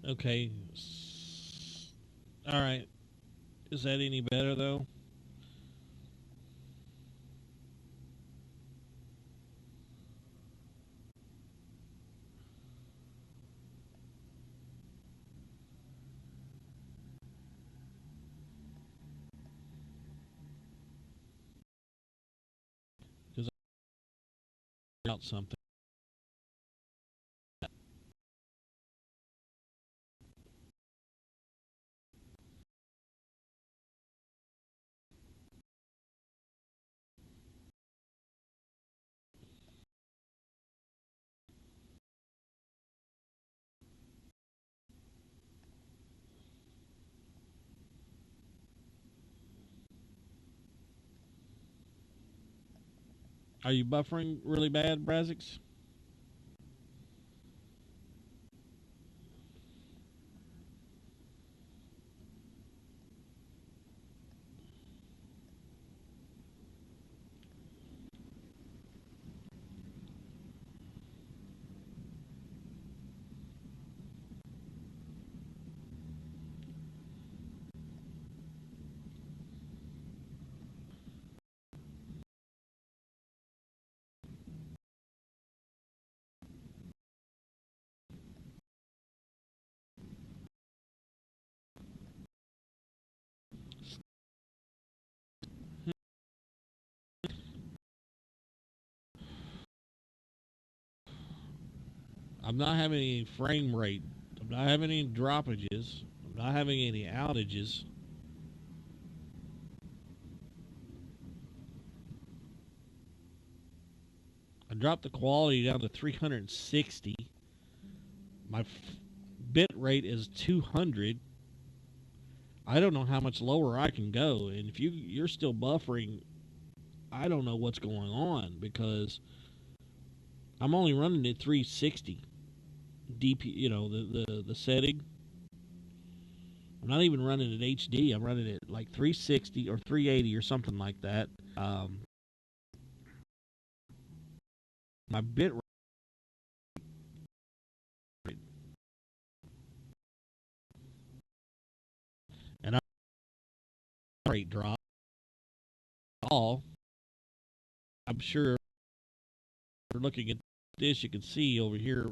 Okay. All right. Is that any better though? Because I out something. Are you buffering really bad, Brazix? I'm not having any frame rate. I'm not having any droppages. I'm not having any outages. I dropped the quality down to 360. My bit rate is 200. I don't know how much lower I can go. And if you're still buffering, I don't know what's going on because I'm only running at 360 DP. The setting. I'm not even running at HD. I'm running at like 360 or 380 or something like that. My bit rate and I rate drop all. I'm sure looking at this, you can see over here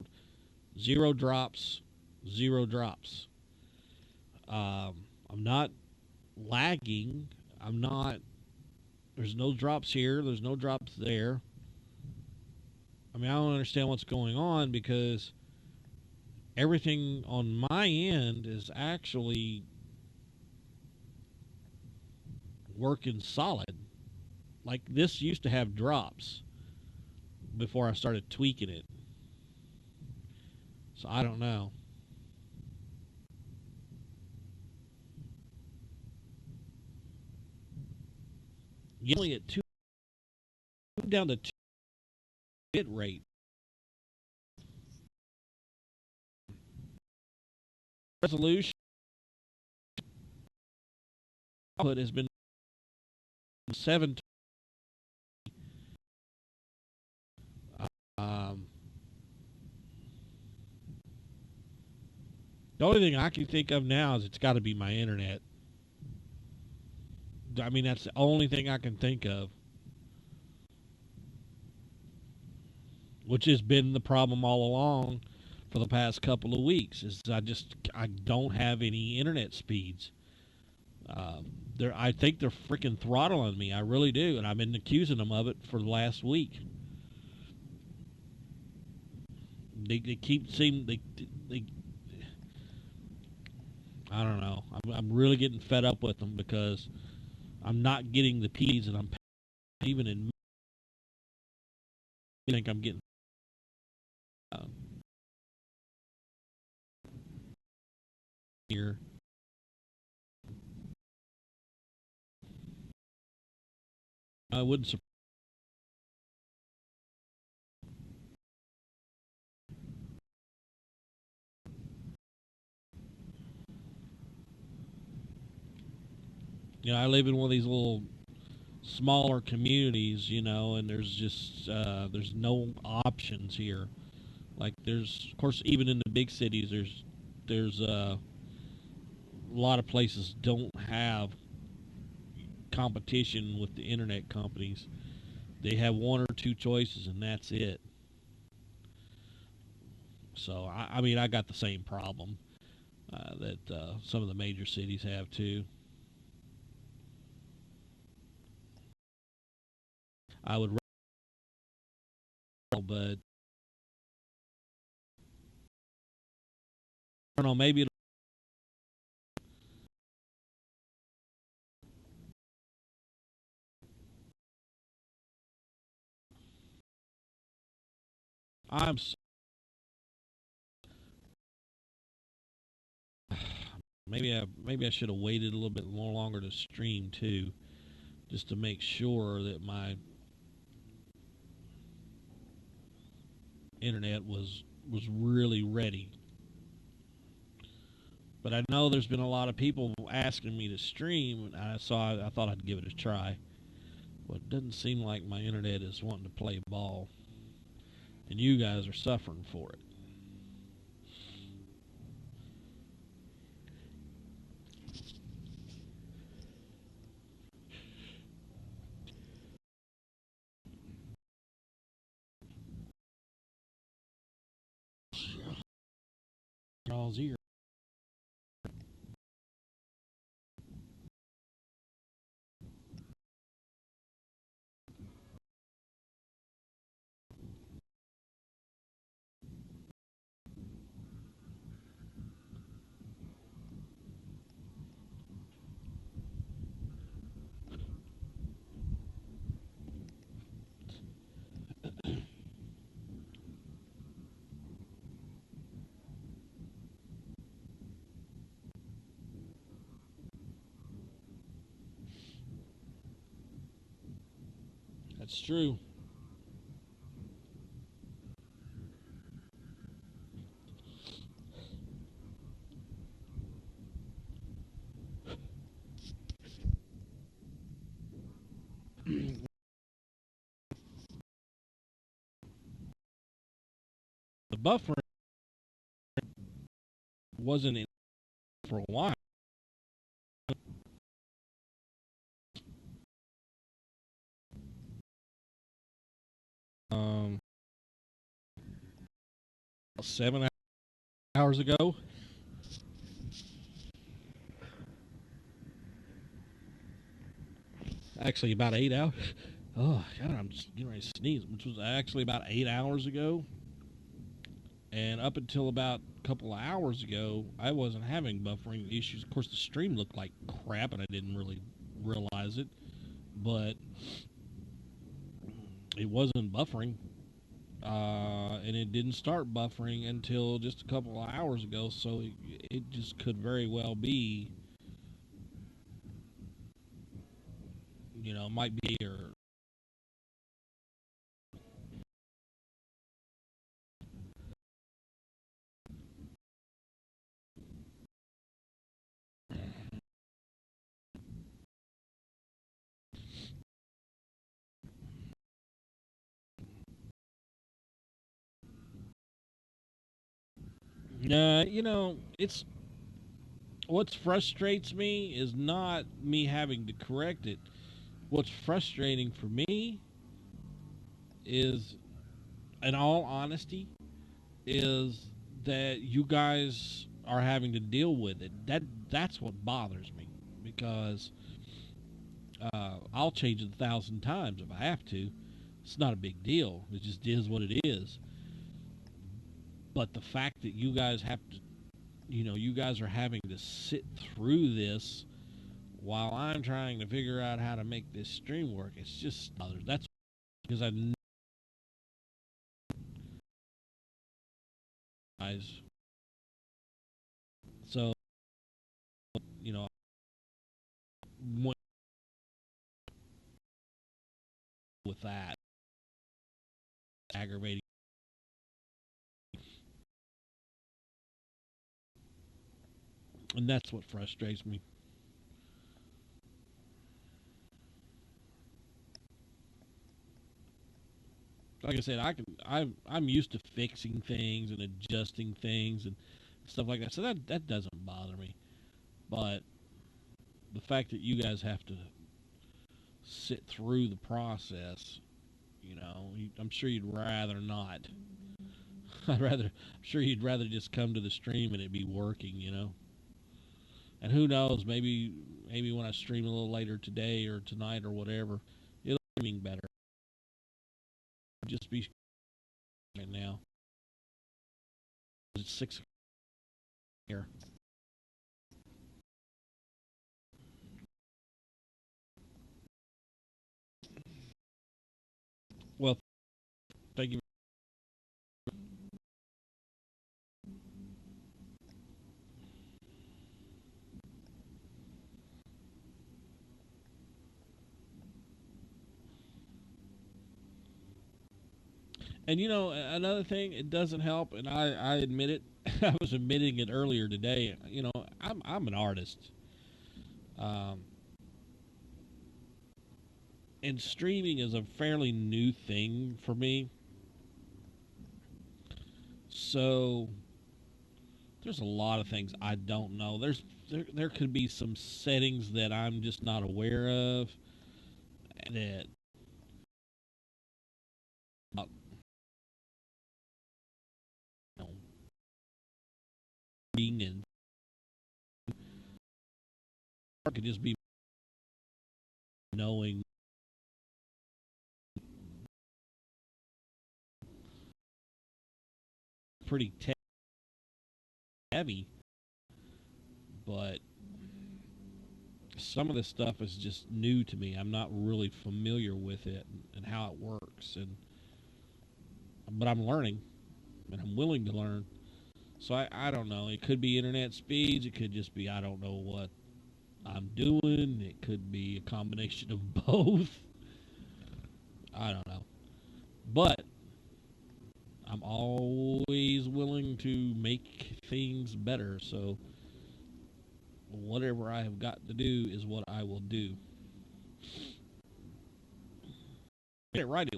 zero drops, zero drops. I'm not lagging. I'm not. There's no drops here. There's no drops there. I mean, I don't understand what's going on because everything on my end is actually working solid. Like this used to have drops before I started tweaking it. So I don't know. You're only at two down to two bit rate. Resolution output has been seven. Um, the only thing I can think of now is it's got to be my internet. I mean, that's the only thing I can think of, which has been the problem all along for the past couple of weeks. Is I don't have any internet speeds. I think they're freaking throttling me. I really do, and I've been accusing them of it for the last week. They keep seem they I don't know. I'm really getting fed up with them because I'm not getting the P's, and I'm even in. I think I'm getting. Uh, Here, I wouldn't. I live in one of these little smaller communities, and there's no options here. Like there's, of course, even in the big cities, there's there's a lot of places don't have competition with the internet companies. They have one or two choices, and that's it. So, I mean, I got the same problem that some of the major cities have too. I would, but I don't know. Maybe I'm maybe I should have waited a little bit more longer to stream too, just to make sure that my internet was really ready. But I know there's been a lot of people asking me to stream, and I thought I'd give it a try. But it doesn't seem like my internet is wanting to play ball, and you guys are suffering for it. All's ear. That's true. The buffering wasn't in for a while. Um, 7 hours ago. Actually, about 8 hours. Oh God, I'm just getting ready to sneeze. Which was actually about 8 hours ago, and up until about a couple of hours ago, I wasn't having buffering issues. Of course, the stream looked like crap, and I didn't really realize it, but it wasn't buffering, and it didn't start buffering until just a couple of hours ago. So it just could very well be, might be or it's what frustrates me is not me having to correct it. What's frustrating for me is, in all honesty, is that you guys are having to deal with it. That's what bothers me because I'll change it 1,000 times if I have to. It's not a big deal. It just is what it is. But the fact that you guys have to, you guys are having to sit through this while I'm trying to figure out how to make this stream work, it's just others. That's because I guys. So you know, with that aggravating, and that's what frustrates me. Like I said, I'm used to fixing things and adjusting things, and stuff like that. So that doesn't bother me. But the fact that you guys have to sit through the process, I'm sure you'd rather not. I'm sure you'd rather just come to the stream and it be working. And who knows, maybe when I stream a little later today or tonight or whatever, it'll be streaming better. Just be right now. It's 6 here. Well, thank you. And another thing, it doesn't help, and I admit it. I was admitting it earlier today. I'm an artist, um, and streaming is a fairly new thing for me. So there's a lot of things I don't know. There could be some settings that I'm just not aware of that uh, you know, being and it could just be knowing pretty heavy, but some of this stuff is just new to me. I'm not really familiar with it and how it works, but I'm learning and I'm willing to learn. So I don't know. It could be internet speeds. It could just be I don't know what I'm doing. It could be a combination of both. I don't know. But I'm always willing to make things better. So whatever I have got to do is what I will do. Get it right.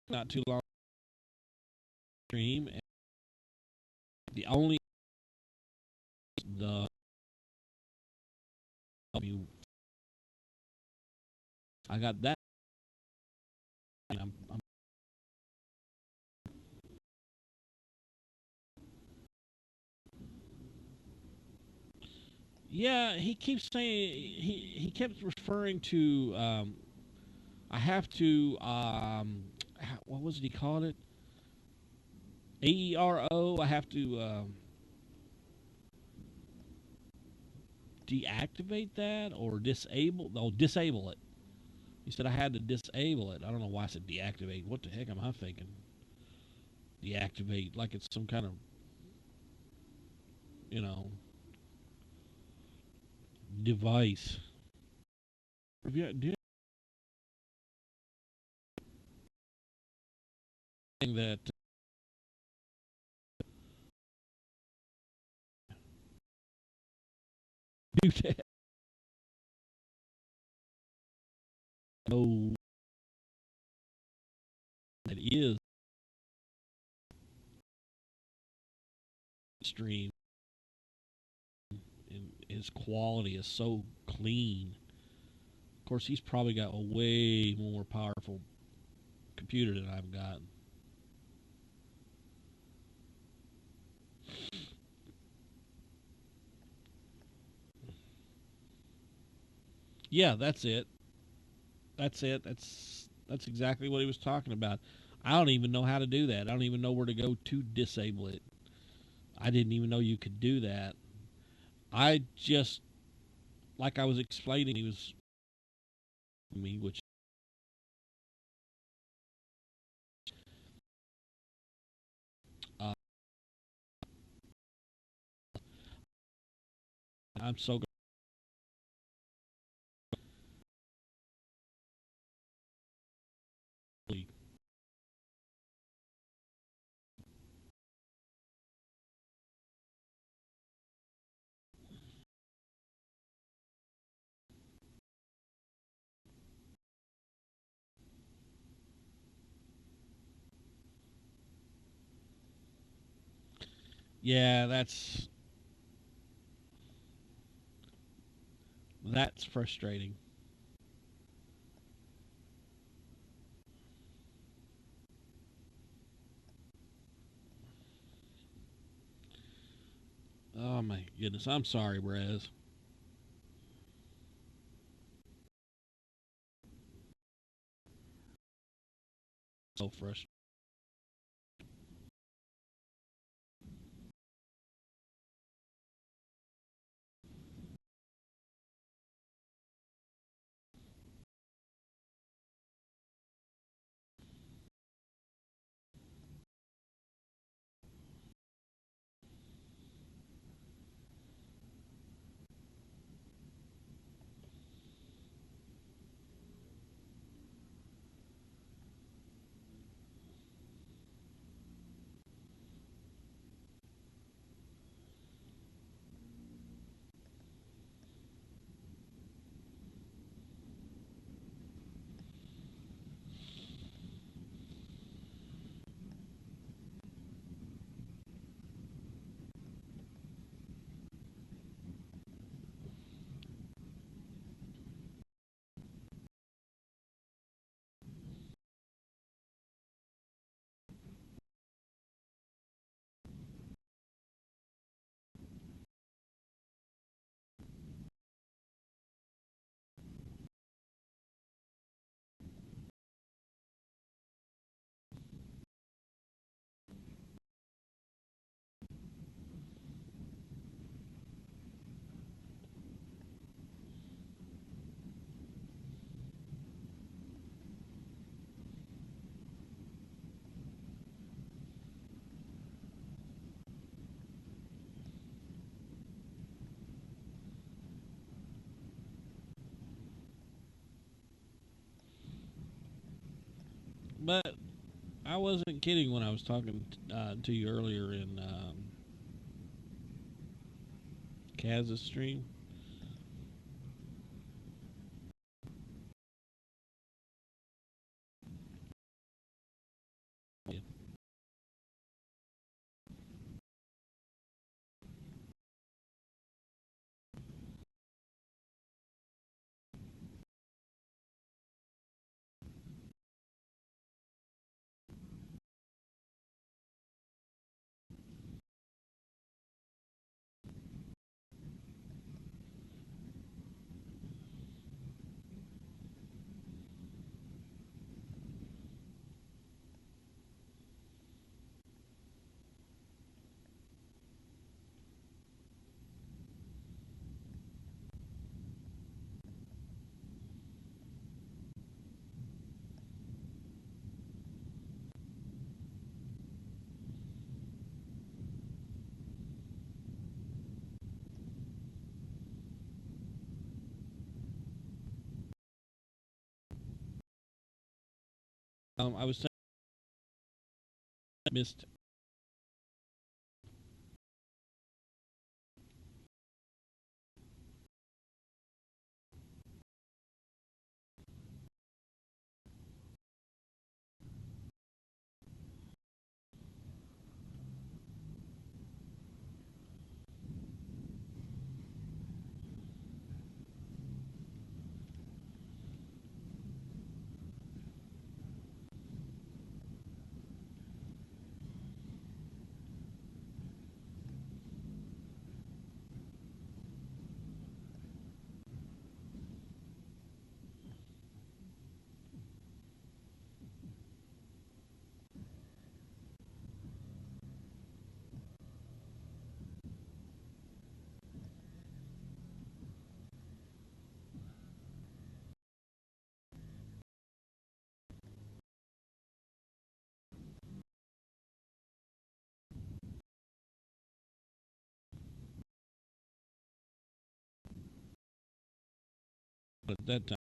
Not too long stream. And the only the I got that. I'm yeah, he keeps saying he kept referring to I have to what was it he called it? AERO. I have to deactivate that or disable. Oh, disable it. He said I had to disable it. I don't know why I said deactivate. What the heck am I thinking? Deactivate like it's some kind of you know device. Do you think that do that? No, that is stream and his quality is so clean. Of course, he's probably got a way more powerful computer than I've got. Yeah, that's it. That's it. That's exactly what he was talking about. I don't even know how to do that. I don't even know where to go to disable it. I didn't even know you could do that. I just like I was explaining, he was me, which uh, I'm so glad. Yeah, that's frustrating. Oh my goodness, I'm sorry, Brez. So frustrating. But I wasn't kidding when I was talking to you earlier in Kaz's stream. Yeah. I was saying I missed. At that time.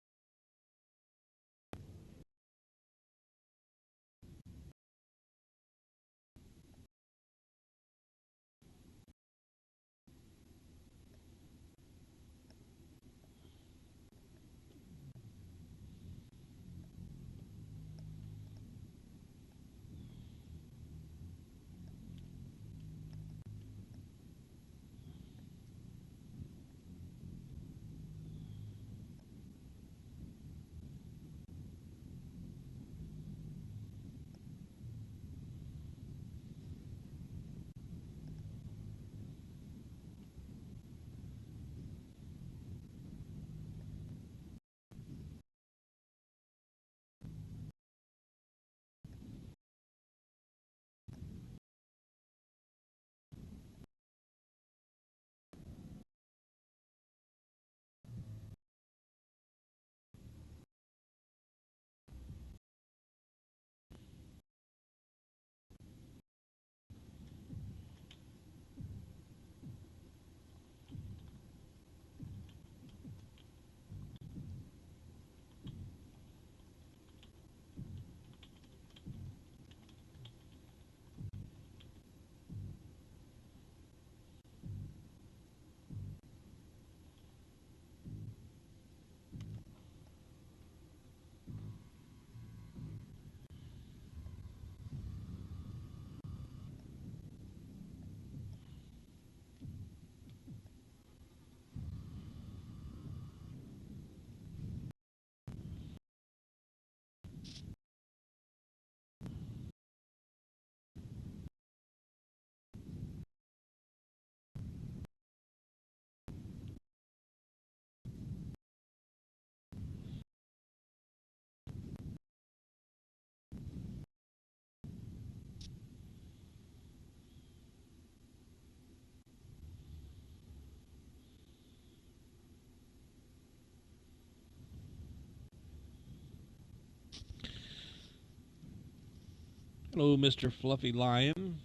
Hello, Mr. Fluffy Lion.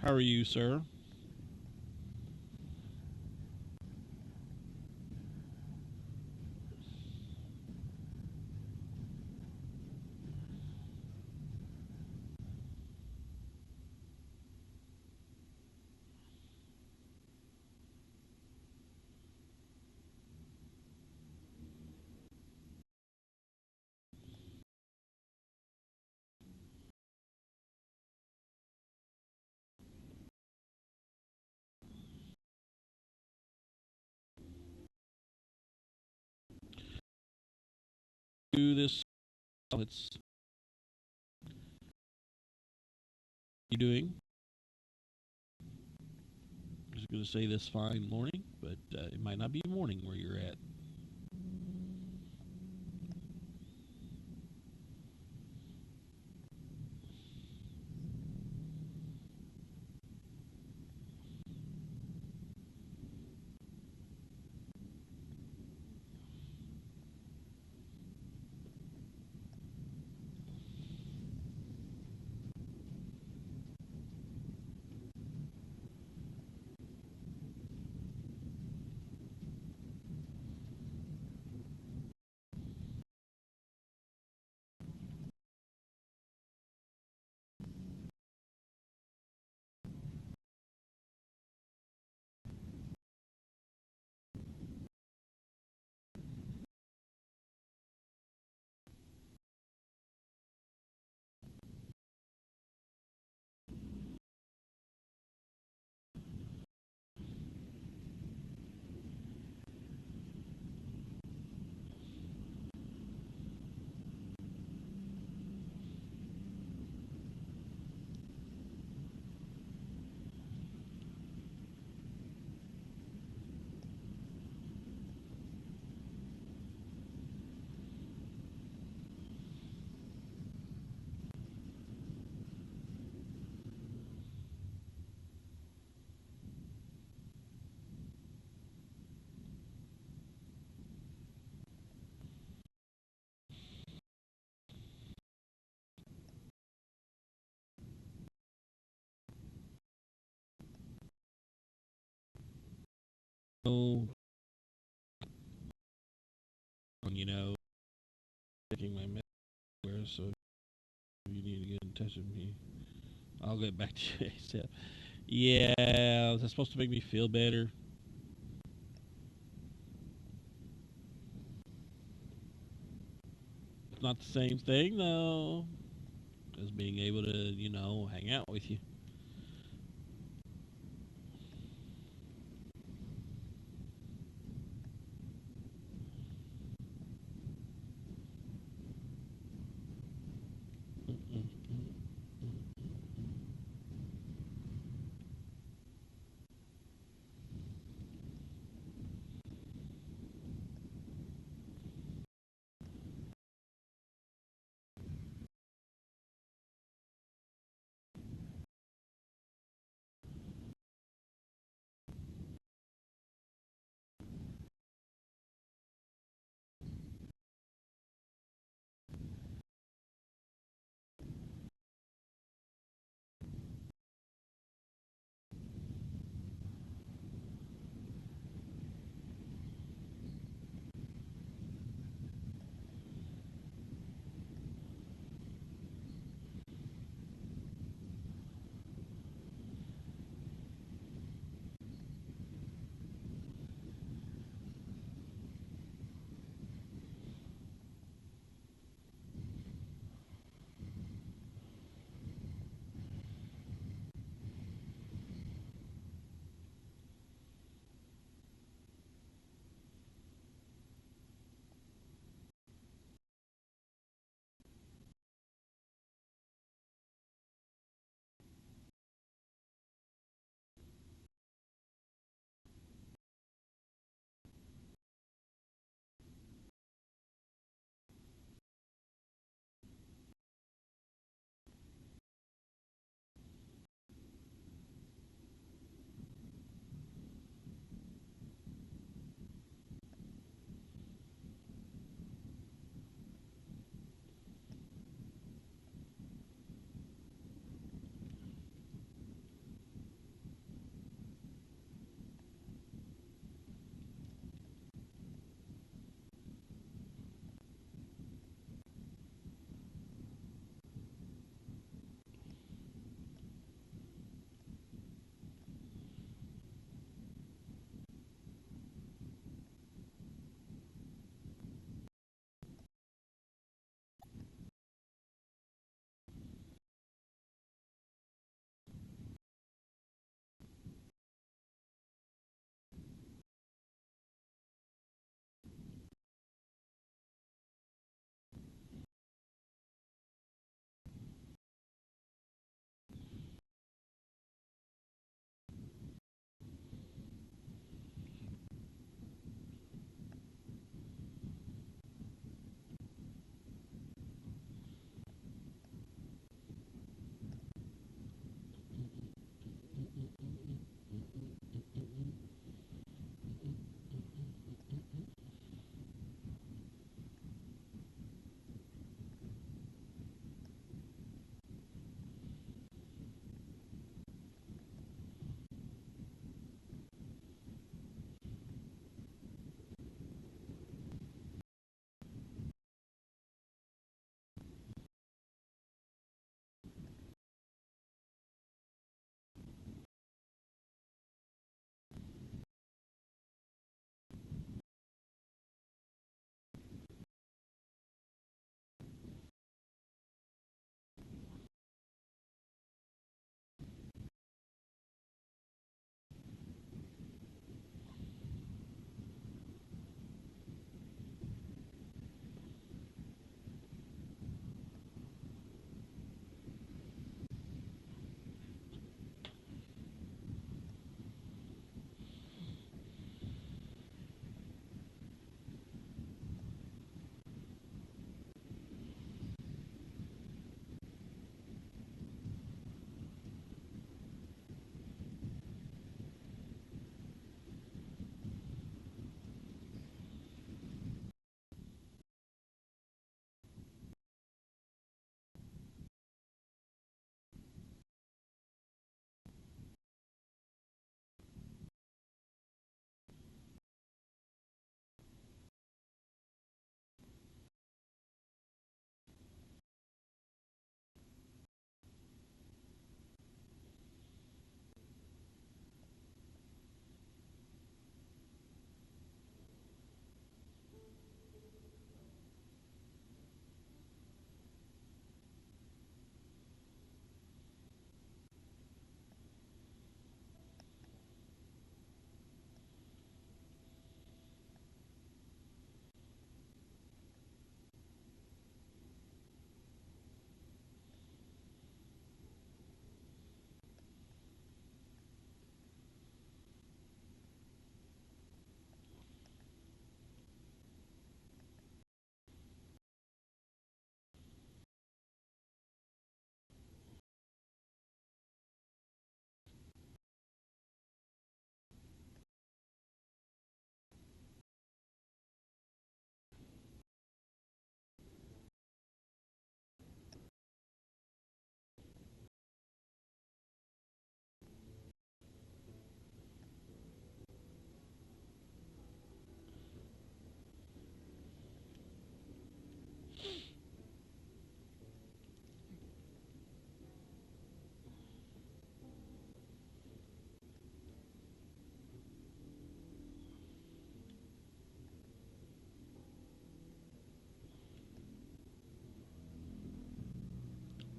How are you, sir? Do this. It's you doing? I was going to say this fine morning, but it might not be morning where you're at. Oh, you know, checking my messages, so you need to get in touch with me. I'll get back to you ASAP. Yeah, is that supposed to make me feel better? It's not the same thing, though, as being able to, hang out with you.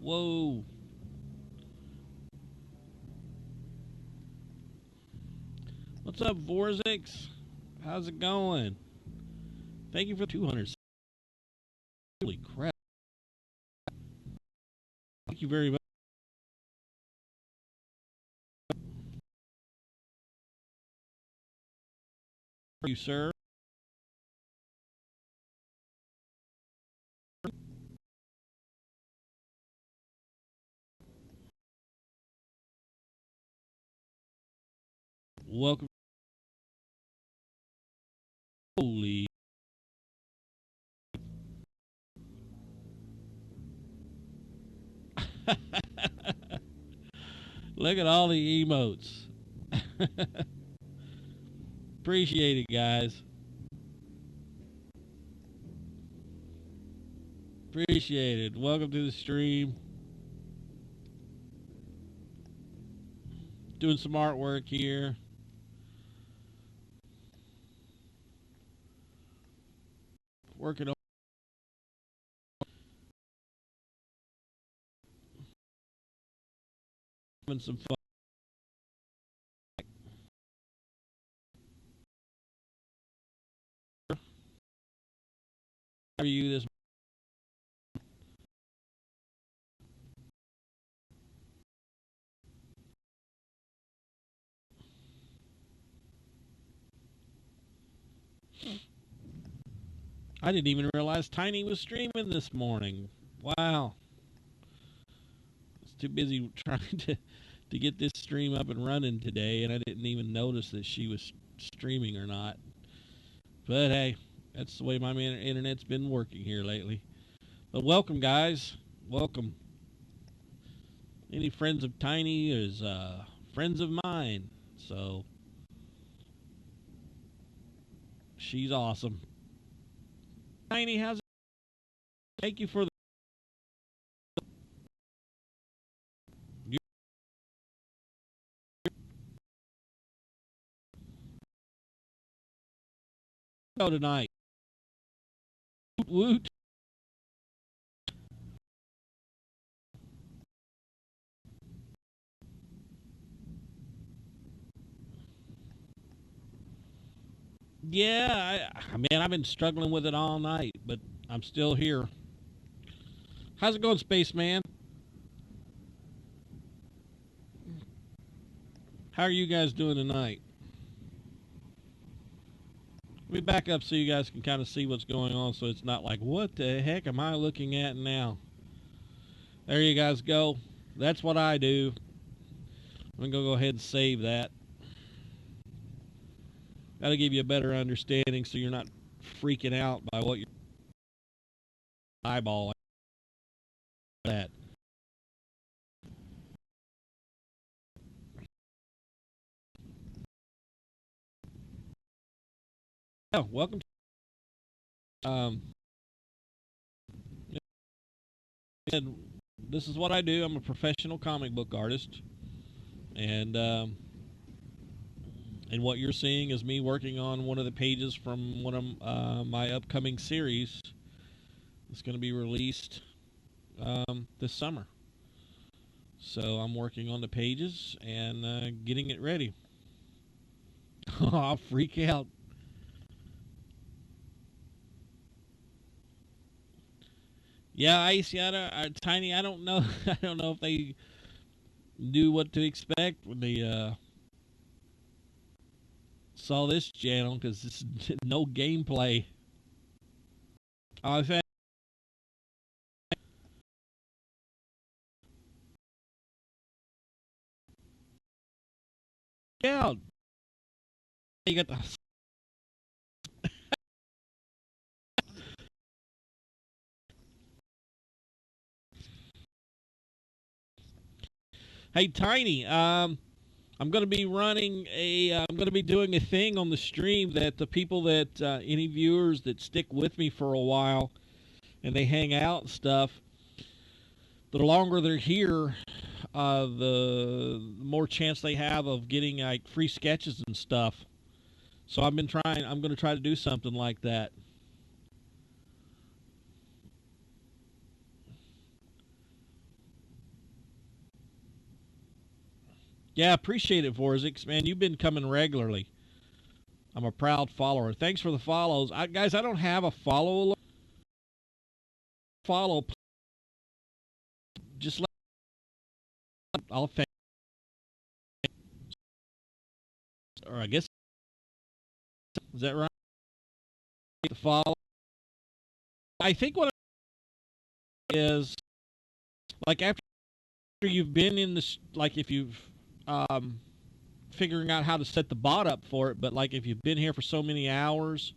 Whoa. What's up, Vorzix? How's it going? Thank you for 200. Holy crap. Thank you very much. You, sir. Welcome. Holy. Look at all the emotes. Appreciate it, guys. Appreciate it. Welcome to the stream. Doing some artwork here. Working on having some fun. How are you this? I didn't even realize Tiny was streaming this morning. Wow. I was too busy trying to get this stream up and running today, and I didn't even notice that she was streaming or not. But hey, that's the way my internet's been working here lately. But welcome, guys. Welcome. Any friends of Tiny is friends of mine. So she's awesome. Tiny, how's it? Thank you for the show tonight. Woot woot. Yeah, man, I've been struggling with it all night, but I'm still here. How's it going, Spaceman? How are you guys doing tonight? Let me back up so you guys can kind of see what's going on, so it's not like, what the heck am I looking at now? There you guys go. That's what I do. I'm going to go ahead and save that. That'll give you a better understanding so you're not freaking out by what you're eyeballing. That. Oh, welcome. And this is what I do. I'm a professional comic book artist, and what you're seeing is me working on one of the pages from one of my upcoming series. It's going to be released this summer. So I'm working on the pages and getting it ready. I'll freak out. Yeah, Icy, Tiny, I don't know. I don't know if they knew what to expect when they saw this channel, because it's no gameplay. I think. Yeah, you got the. Hey, Tiny. I'm going to be I'm going to be doing a thing on the stream that the people that any viewers that stick with me for a while and they hang out and stuff, the longer they're here, the more chance they have of getting like free sketches and stuff. So I'm going to try to do something like that. Yeah, appreciate it, Vorzix. Man, you've been coming regularly. I'm a proud follower. Thanks for the follows. Guys, I don't have a follow. Just let I'll thank, or I guess, is that right? The follow. I think what it is, like, after you've been in this, like, if you've figuring out how to set the bot up for it, but like if you've been here for so many hours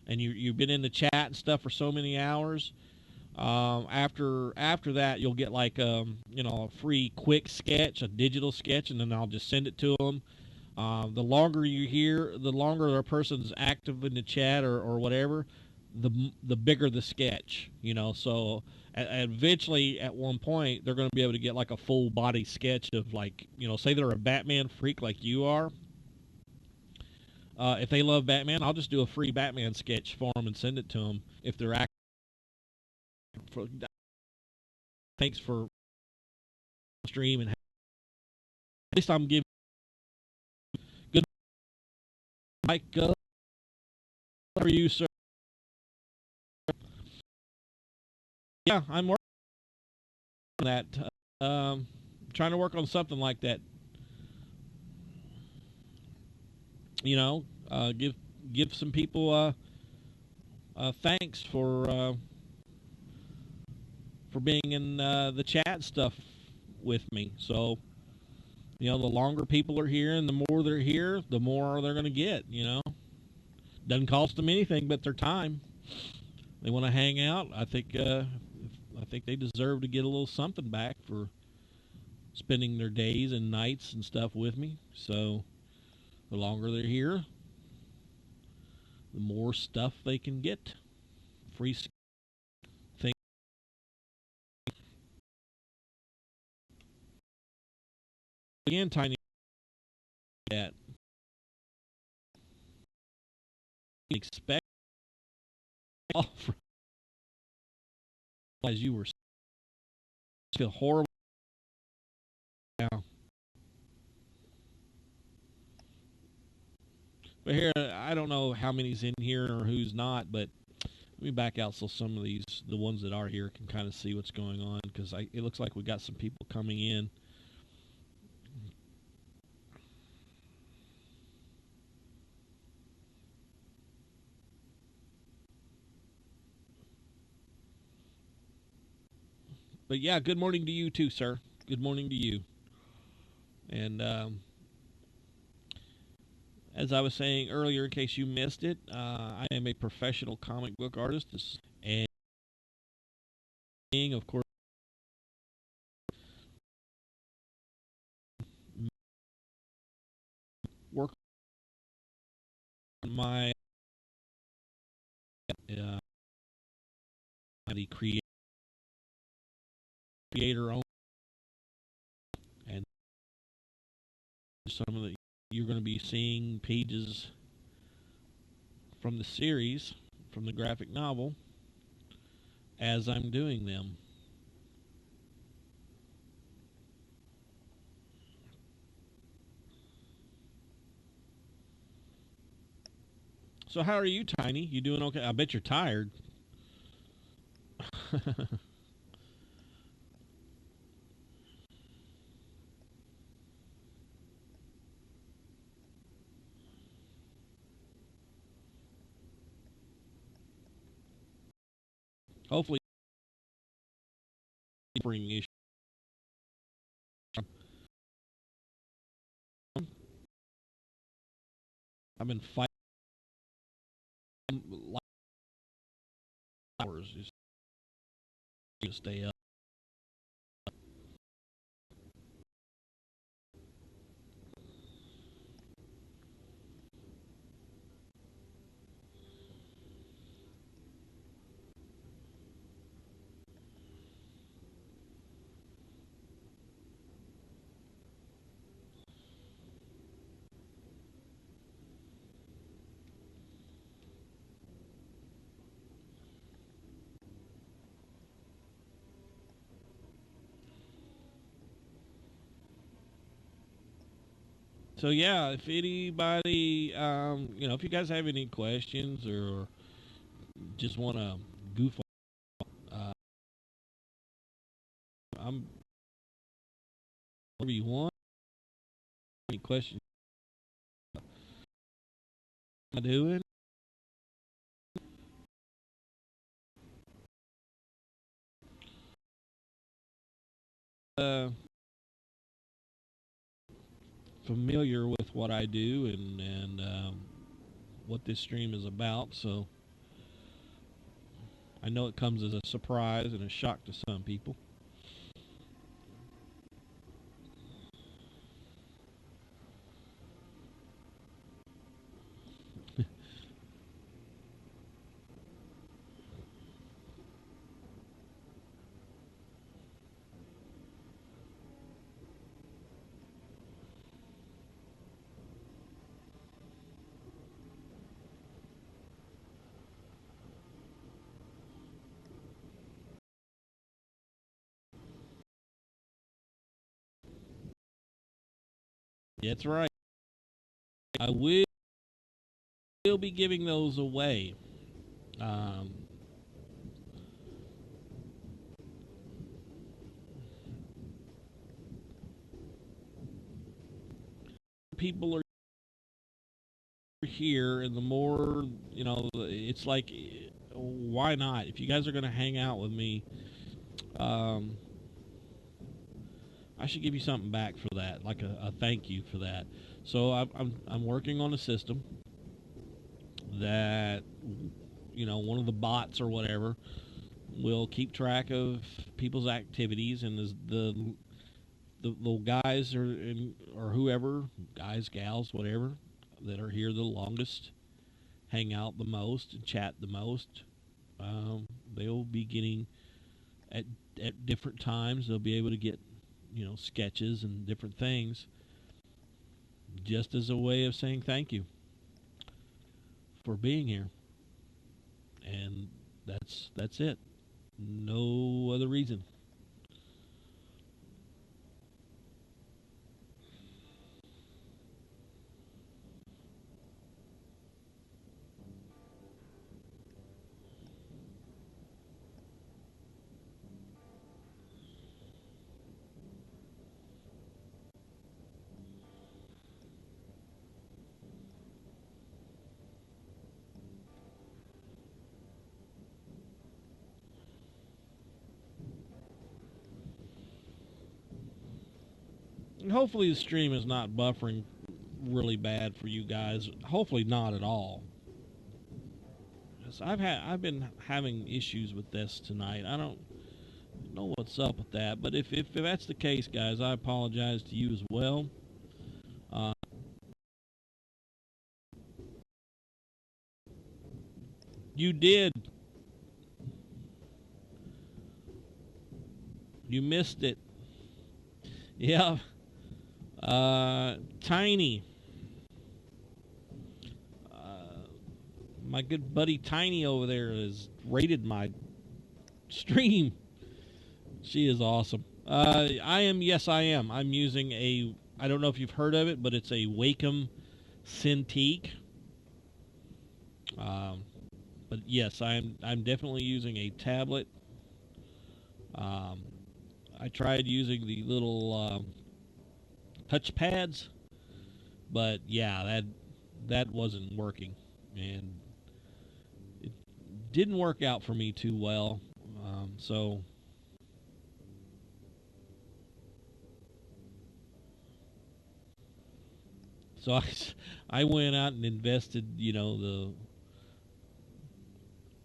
and you've been in the chat and stuff for so many hours, after that you'll get like a free quick sketch, a digital sketch, and then I'll just send it to them. The longer you're here, the longer a person's active in the chat or whatever, the bigger the sketch. So eventually, at one point, they're going to be able to get like a full body sketch of, like, say they're a Batman freak like you are. If they love Batman, I'll just do a free Batman sketch for them and send it to them if they're active. Thanks for stream, and at least I'm giving good Mike. How are you, sir? Yeah, I'm working on that. Trying to work on something like that. Give some people thanks for being in the chat stuff with me. So, the longer people are here and the more they're here, the more they're going to get. Doesn't cost them anything but their time. They want to hang out. I think they deserve to get a little something back for spending their days and nights and stuff with me. So, the longer they're here, the more stuff they can get. Free thing. Again, tiny that expect as you were feel horrible now. But here, I don't know how many's in here or who's not, but let me back out so some of the ones that are here, can kind of see what's going on, because it looks like we got some people coming in. But yeah, good morning to you too, sir. Good morning to you. And as I was saying earlier, in case you missed it, I am a professional comic book artist, and of course, work on my the creator own, and some of the you're going to be seeing pages from the series, from the graphic novel, as I'm doing them. So how are you, Tiny? You doing okay? I bet you're tired. Hopefully, bring issue. I've been fighting hours just to stay up. So yeah, if anybody, if you guys have any questions or just want to goof off, I'm whatever you want. Any questions? Am I doing? Uh, Familiar with what I do and what this stream is about, so I know it comes as a surprise and a shock to some people. That's right. I will be giving those away. Um, People are here, and the more it's like, why not? If you guys are going to hang out with me, um, I should give you something back for that, like a thank you for that. So I'm working on a system that one of the bots or whatever will keep track of people's activities, and as the little guys or whoever, guys, gals, whatever, that are here the longest, hang out the most, and chat the most. They'll be getting at different times. They'll be able to get sketches and different things, just as a way of saying thank you for being here. And that's it. No other reason. And hopefully the stream is not buffering really bad for you guys. Hopefully not at all. I've been having issues with this tonight. I don't know what's up with that, but if that's the case, guys, I apologize to you as well. Uh, you did. You missed it. Yeah. Tiny. Uh, my good buddy Tiny over there has rated my stream. She is awesome. I am. Yes, I am. I'm using a. I don't know if you've heard of it, but it's a Wacom Cintiq. Um, but yes, I'm definitely using a tablet. Um, I tried using the little touch pads, but yeah, that wasn't working, and it didn't work out for me too well. So so I went out and invested, the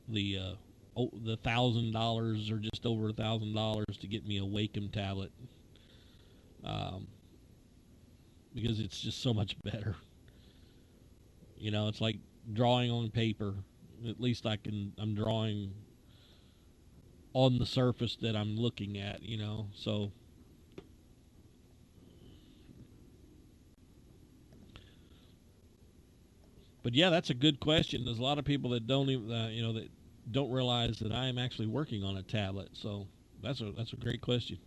$1,000 or just over $1,000 to get me a Wacom tablet, um, because it's just so much better. It's like drawing on paper. At least I'm drawing on the surface that I'm looking at. So, but yeah, that's a good question. There's a lot of people that don't even, that don't realize that I am actually working on a tablet. So that's a great question.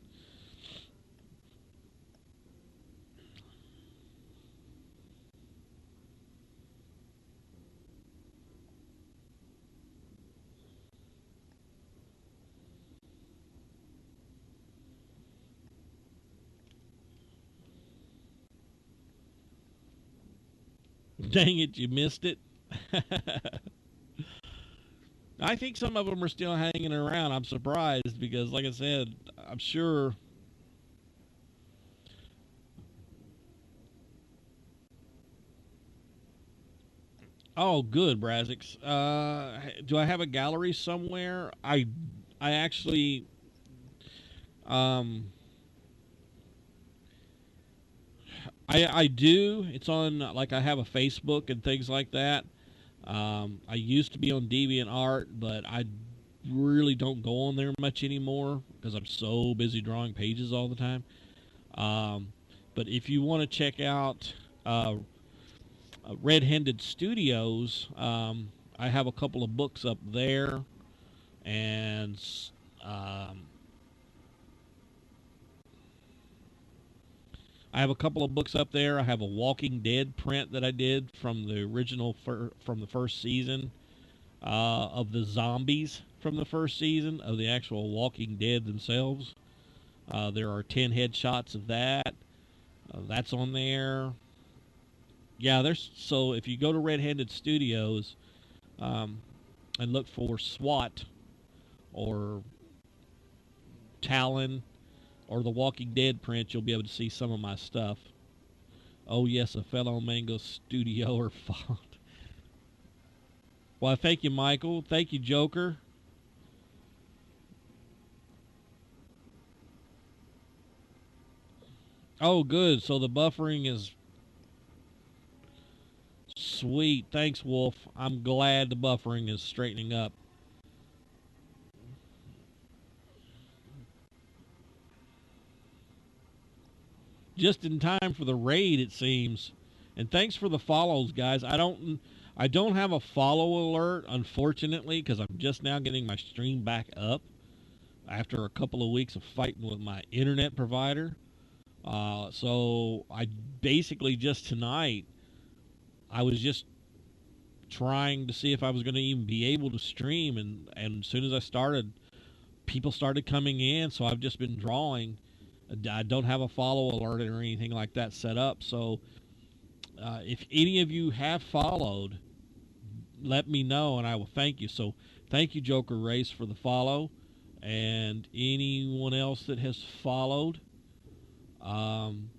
Dang it, you missed it. I think some of them are still hanging around. I'm surprised because, like I said, I'm sure. Oh, good, Brazix. Do I have a gallery somewhere? I actually, um, I do. It's on like I have a Facebook and things like that. I used to be on DeviantArt, but I really don't go on there much anymore because I'm so busy drawing pages all the time. Um, but if you want to check out uh, Red-Handed Studios, I have a couple of books up there, and um, I have a couple of books up there. I have a Walking Dead print that I did from the original from the first season of the zombies from the first season of the actual Walking Dead themselves. There are 10 headshots of that. That's on there. Yeah, there's so if you go to Red-Handed Studios um, and look for SWAT or Talon or the Walking Dead print, you'll be able to see some of my stuff. Oh yes, a fellow Mango studio or font. Well, thank you, Michael. Thank you, Joker. Oh, good. So the buffering is sweet. Thanks, Wolf. I'm glad the buffering is straightening up. Just in time for the raid, it seems. And thanks for the follows, guys. I don't have a follow alert, unfortunately, because I'm just now getting my stream back up after a couple of weeks of fighting with my internet provider. So I basically just tonight I was just trying to see if I was going to even be able to stream, and as soon as I started, people started coming in. So I've just been drawing. I don't have a follow alert or anything like that set up. So if any of you have followed, let me know and I will thank you. So thank you, Joker Race, for the follow, and anyone else that has followed. Um,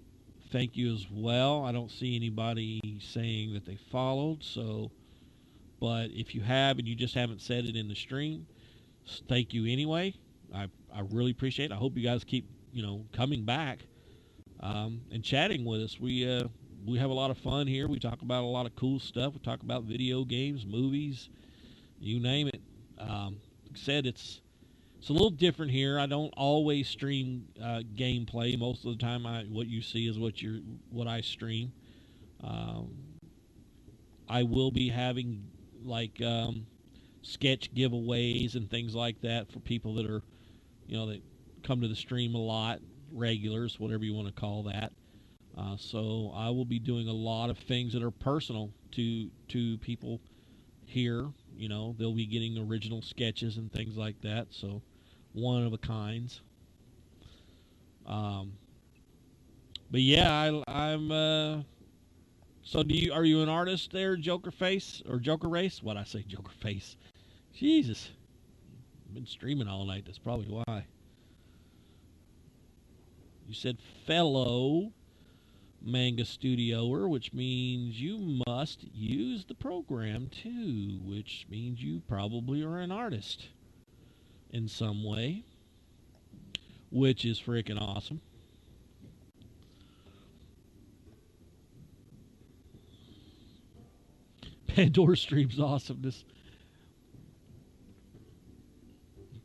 Thank you as well. I don't see anybody saying that they followed, so but if you have and you just haven't said it in the stream, thank you anyway. I really appreciate it. I hope you guys keep coming back and chatting with us. We have a lot of fun here. We talk about a lot of cool stuff. We talk about video games, movies, you name it. Like I said, it's a little different here. I don't always stream gameplay. Most of the time, what you see is what I stream. Um, I will be having like sketch giveaways and things like that for people that are that come to the stream a lot, regulars, whatever you want to call that. So I will be doing a lot of things that are personal to people here. They'll be getting original sketches and things like that. So one of a kinds. Um, but yeah, I'm. So are you an artist there, Joker Face or Joker Race? What I say, Joker Face. Jesus, I've been streaming all night. That's probably why. You said fellow Manga Studioer, which means you must use the program too, which means you probably are an artist in some way, which is freaking awesome. Pandora streams awesomeness.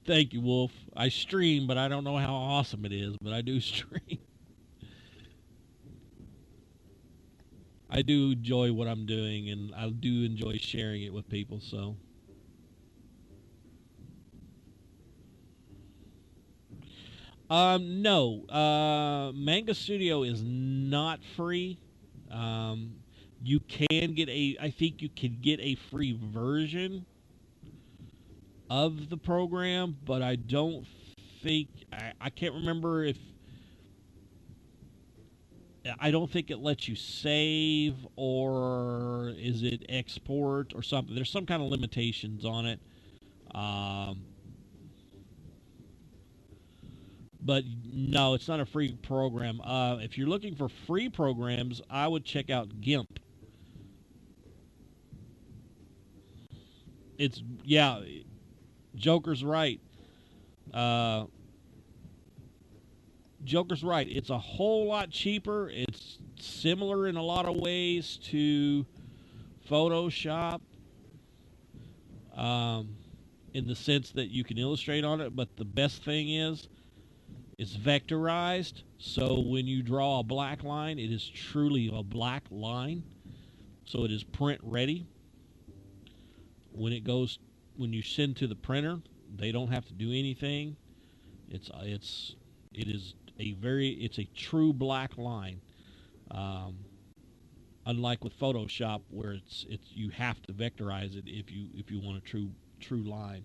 Thank you, Wolf. I stream, but I don't know how awesome it is, but I do stream. I do enjoy what I'm doing, and I do enjoy sharing it with people, so. No. Manga Studio is not free. Um, you can get I think you can get a free version of the program, but I don't think, I can't remember I don't think it lets you save, or is it export or something. There's some kind of limitations on it. Um, but no, it's not a free program. If you're looking for free programs, I would check out GIMP. It's yeah, Joker's right. Uh, Joker's right. It's a whole lot cheaper. It's similar in a lot of ways to Photoshop, um, in the sense that you can illustrate on it. But the best thing is it's vectorized. So when you draw a black line, it is truly a black line. So it is print ready. When it goes, when you send to the printer, they don't have to do anything. It is it's a true black line. Um, Unlike with Photoshop, where it's you have to vectorize it if you want a true line.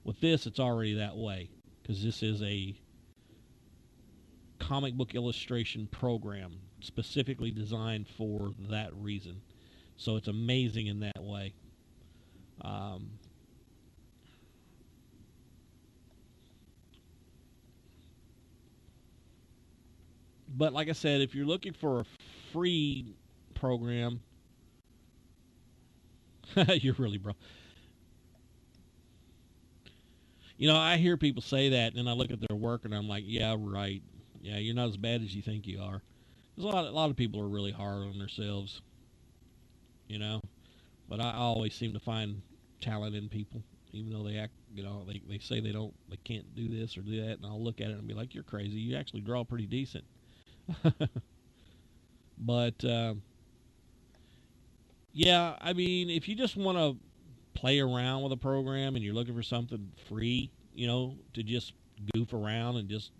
With this, it's already that way because this is a comic book illustration program specifically designed for that reason. So it's amazing in that way. Um, but like I said, if you're looking for a free program, you're really bro. You know, I hear people say that, and then I look at their work, and I'm like, yeah, right. Yeah, you're not as bad as you think you are. There's a lot of people are really hard on themselves, you know. But I always seem to find talent in people, even though they act, they say they can't do this or do that, and I'll look at it and be like, you're crazy. You actually draw pretty decent. But yeah, I mean, if you just want to play around with a program and you're looking for something free, to just goof around and just,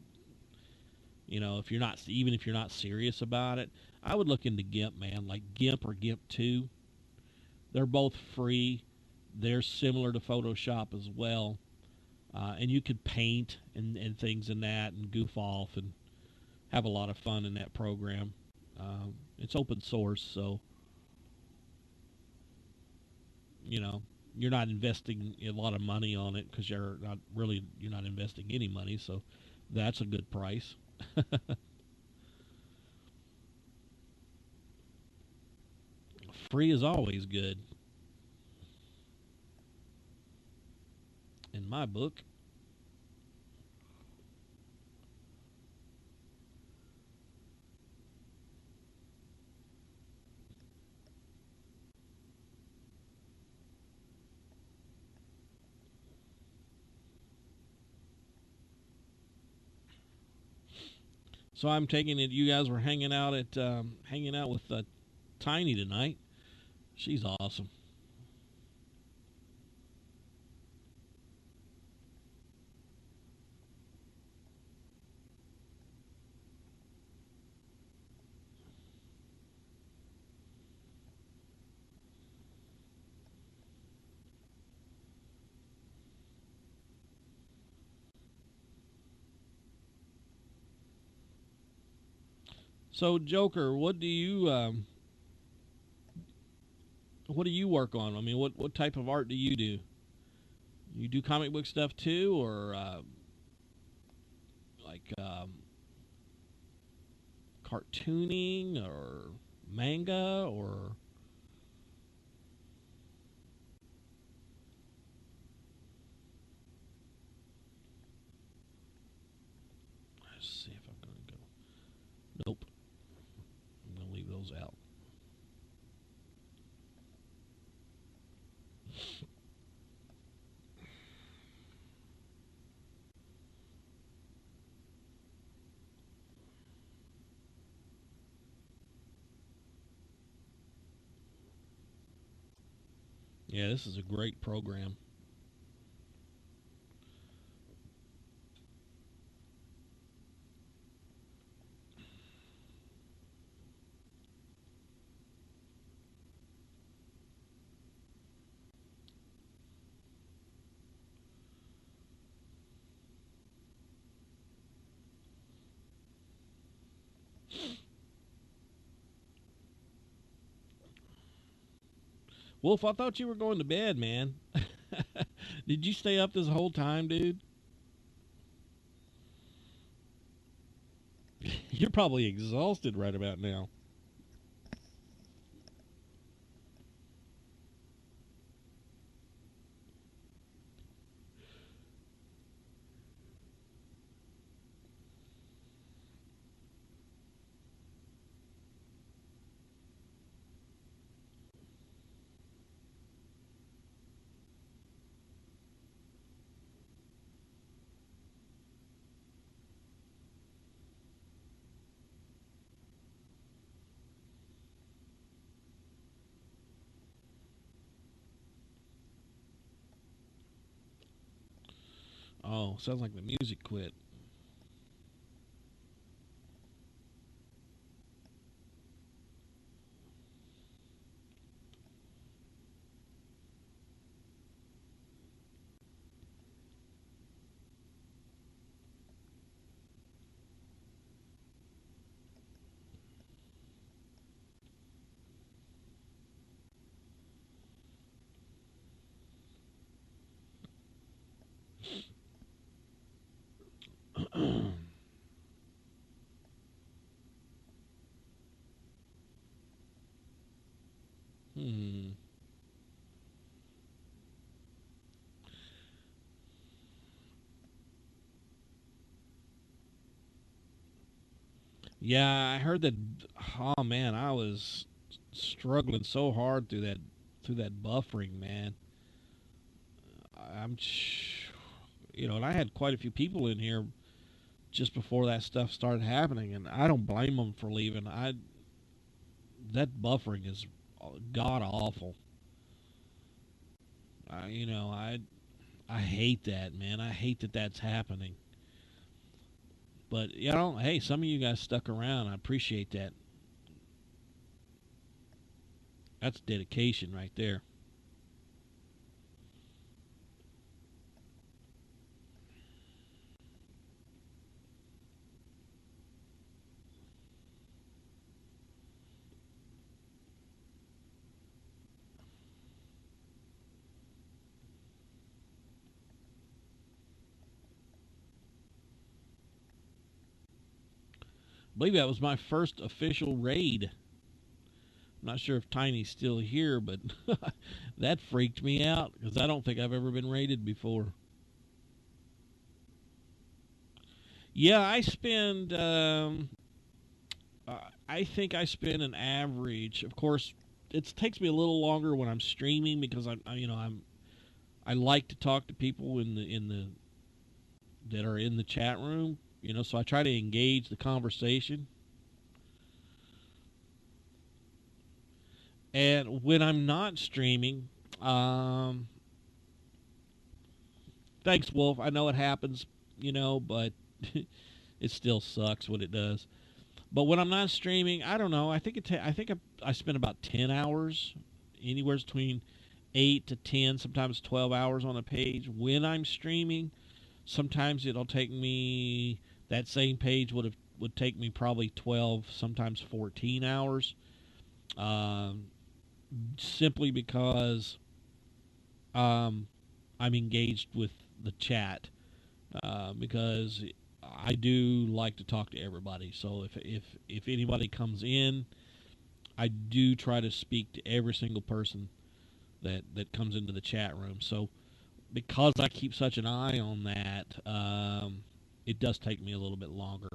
if you're not, even if you're not serious about it, I would look into GIMP, man, like GIMP or GIMP 2. They're both free. They're similar to Photoshop as well. And you could paint and things in that and goof off and have a lot of fun in that program. It's open source, so, you know, you're not investing a lot of money on it because you're not investing any money, so that's a good price. Free is always good in my book. So I'm taking it you guys were hanging out with Tiny tonight. She's awesome. So Joker, what do you work on? I mean, what type of art do you do? You do comic book stuff too, or like cartooning or manga or? Let's see if I'm going to go. Nope, I'm going to leave those out. Yeah, this is a great program. Wolf, I thought you were going to bed, man. Did you stay up this whole time, dude? You're probably exhausted right about now. Oh, sounds like the music quit. Hmm. Yeah, I heard that. Oh man, I was struggling so hard through that buffering, man. I'm, and I had quite a few people in here just before that stuff started happening, and I don't blame them for leaving. I That buffering is god awful. I hate that, man. I hate that that's happening. But hey, some of you guys stuck around. I appreciate that. That's dedication right there. I believe that was my first official raid. I'm not sure if Tiny's still here, but that freaked me out because I don't think I've ever been raided before. Yeah, I think I spend an average. Of course, it takes me a little longer when I'm streaming because I like to talk to people in the that are in the chat room. So I try to engage the conversation. And when I'm not streaming, um, thanks, Wolf. I know it happens, but it still sucks when it does. But when I'm not streaming, I don't know. I think I spend about 10 hours, anywhere between 8 to 10, sometimes 12 hours on a page. When I'm streaming, sometimes it'll take me that same page would take me probably 12, sometimes 14 hours. Um, Simply because um, I'm engaged with the chat because I do like to talk to everybody. So if anybody comes in, I do try to speak to every single person that comes into the chat room. So because I keep such an eye on that, it does take me a little bit longer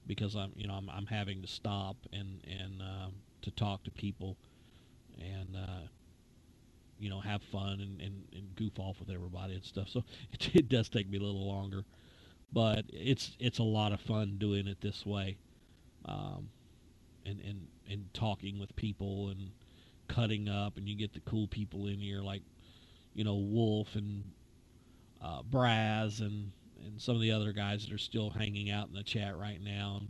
because I'm having to stop and to talk to people and have fun and goof off with everybody and stuff. So it does take me a little longer, but it's a lot of fun doing it this way, um, and talking with people and cutting up, and you get the cool people in here like Wolf and Braz and some of the other guys that are still hanging out in the chat right now. And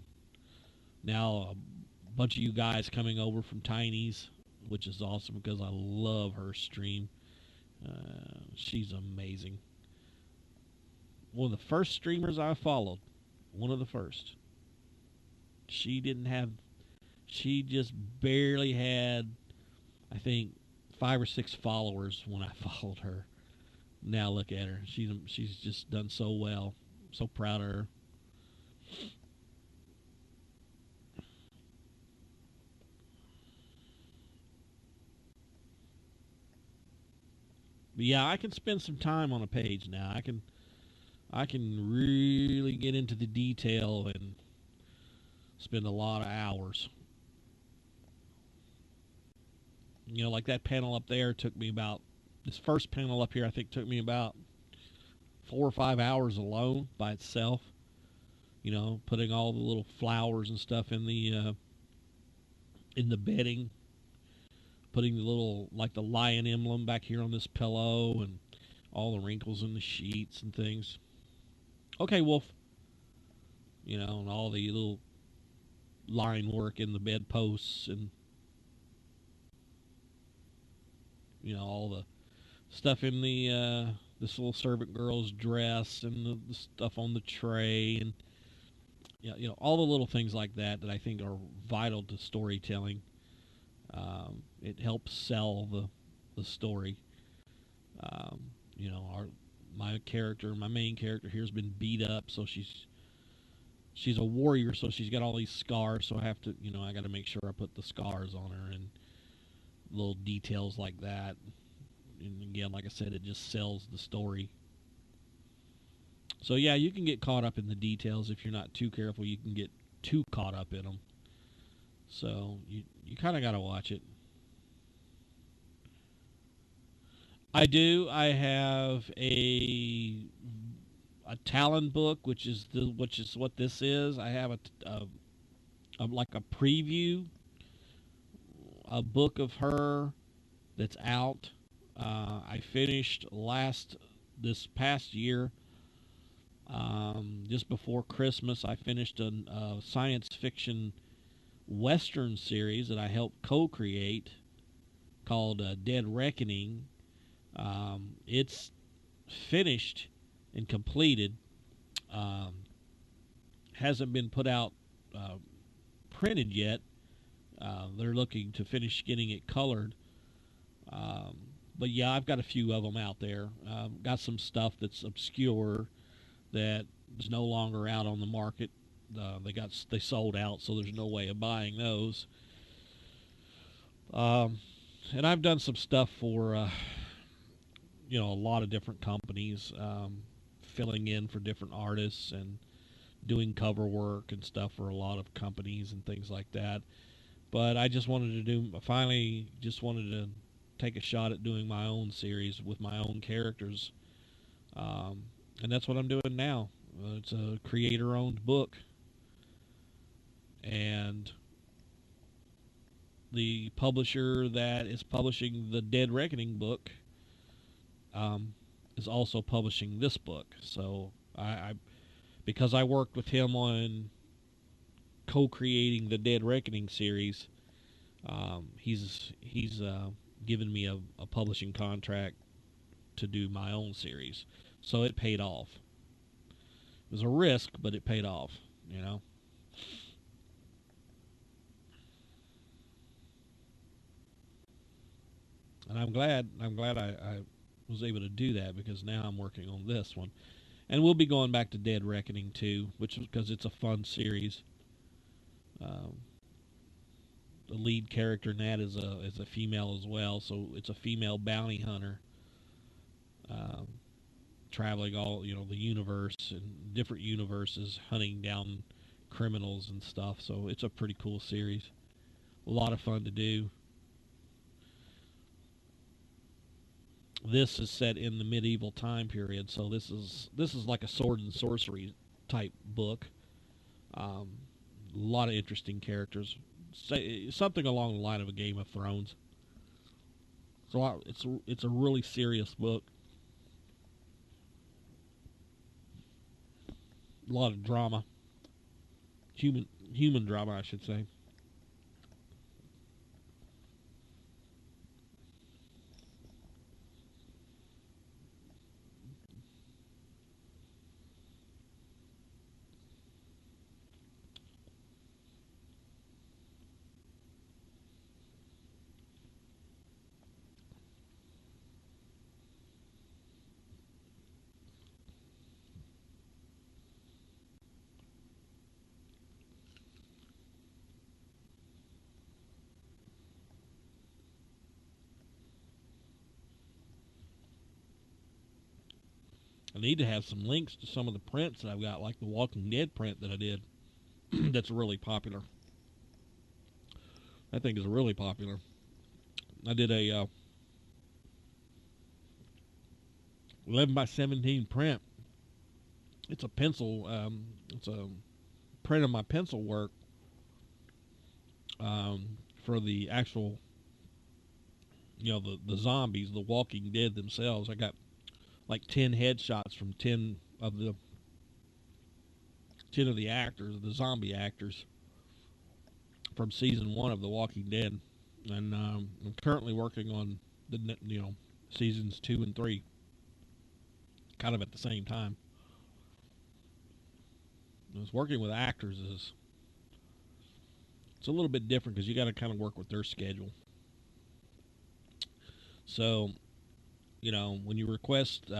now a bunch of you guys coming over from Tiny's, which is awesome because I love her stream. She's amazing. One of the first streamers I followed. One of the first. She didn't have. She just barely had, I think, 5 or 6 followers when I followed her. Now look at her. She's just done so well. So proud of her. But yeah, I can spend some time on a page now. I can really get into the detail and spend a lot of hours. You know, like that panel up there took me about, this first panel up here, I think took me about 4 or 5 hours alone by itself. You know, putting all the little flowers and stuff in the bedding, putting the little, like the lion emblem back here on this pillow, and all the wrinkles in the sheets and things. Okay, Wolf. You know, and all the little line work in the bedposts, and you know, all the stuff in the this little servant girl's dress, and the stuff on the tray, and you know, all the little things like that that I think are vital to storytelling. It helps sell the story. You know, my main character here has been beat up, so she's a warrior, so she's got all these scars. So I got to make sure I put the scars on her and little details like that. And again, like I said, it just sells the story. So yeah, you can get caught up in the details if you're not too careful. You can get too caught up in them. So you kind of got to watch it. I do. I have a Talon book, which is what this is. I have a like a preview, a book of her that's out. I finished this past year, just before Christmas. I finished a science fiction Western series that I helped co-create called Dead Reckoning. It's finished and completed. Um, hasn't been put out printed yet. They're looking to finish getting it colored. But yeah, I've got a few of them out there. Got some stuff that's obscure that is no longer out on the market. They sold out, so there's no way of buying those. And I've done some stuff for a lot of different companies, filling in for different artists and doing cover work and stuff for a lot of companies and things like that. But I finally just wanted to take a shot at doing my own series with my own characters. And that's what I'm doing now. It's a creator-owned book. And the publisher that is publishing the Dead Reckoning book is also publishing this book. So because I worked with him on co-creating the Dead Reckoning series, he's given me a publishing contract to do my own series. So it paid off. It was a risk, but it paid off, you know. And I'm glad I was able to do that, because now I'm working on this one. And we'll be going back to Dead Reckoning too, because it's a fun series. Um, the lead character in that is a female as well, so it's a female bounty hunter, um, traveling all the universe and different universes, hunting down criminals and stuff. So it's a pretty cool series, a lot of fun to do. This is set in the medieval time period, so this is like a sword and sorcery type book. A lot of interesting characters. Something along the line of a Game of Thrones. It's a really serious book. A lot of drama, human drama, I should say. I need to have some links to some of the prints that I've got, like the Walking Dead print that I did. That's really popular. I think is really popular. I did a 11 by 17 print. It's a pencil. It's a print of my pencil work for the actual, the zombies, the Walking Dead themselves. I got like 10 headshots from 10 of the actors, the zombie actors from season 1 of The Walking Dead, and I'm currently working on the seasons 2 and 3, kind of at the same time. I was working with actors it's a little bit different because you got to kind of work with their schedule. So, when you request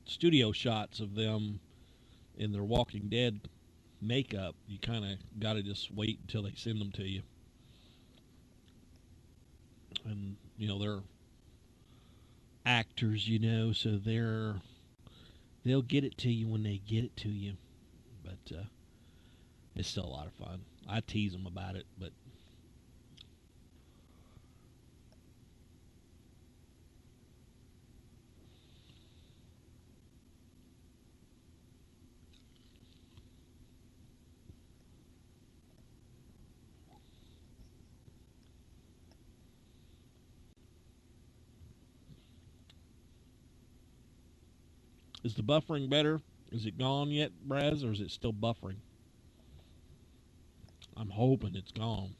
studio shots of them in their Walking Dead makeup, you kind of got to just wait until they send them to you. And, they're actors, so they'll get it to you when they get it to you. But it's still a lot of fun. I tease them about it, but is the buffering better? Is it gone yet, Braz, or is it still buffering? I'm hoping it's gone.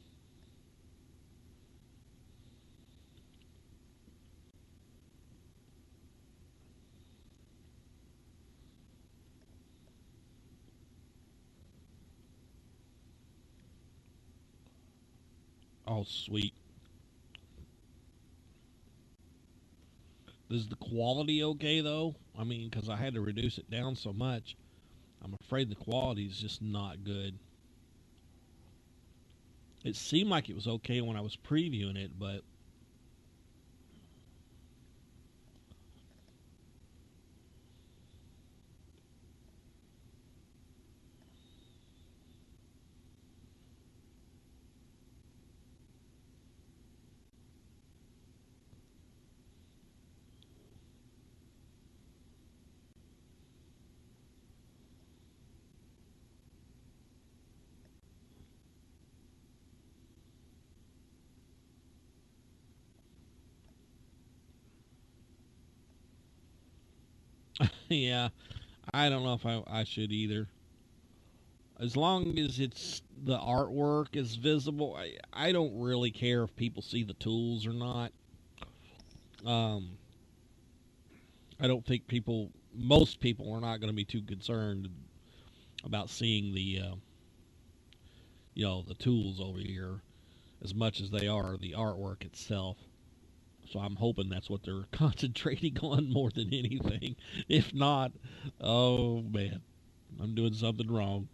Oh, sweet. Is the quality okay, though? I mean, because I had to reduce it down so much. I'm afraid the quality is just not good. It seemed like it was okay when I was previewing it, but yeah, I don't know if I should either. As long as the artwork is visible, I don't really care if people see the tools or not. Um, I don't think most people are not going to be too concerned about seeing the tools over here as much as they are the artwork itself. So I'm hoping that's what they're concentrating on more than anything. If not, oh man, I'm doing something wrong.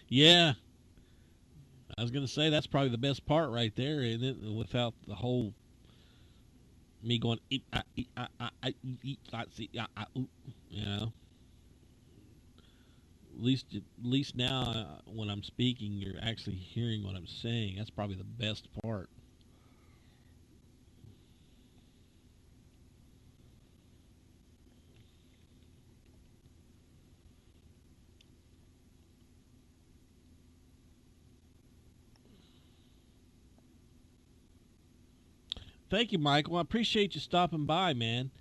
Yeah, I was gonna say that's probably the best part right there, isn't it? Without the whole me going eat, see, ooh, you know. At least now, when I'm speaking, you're actually hearing what I'm saying. That's probably the best part. Thank you, Michael. I appreciate you stopping by, man.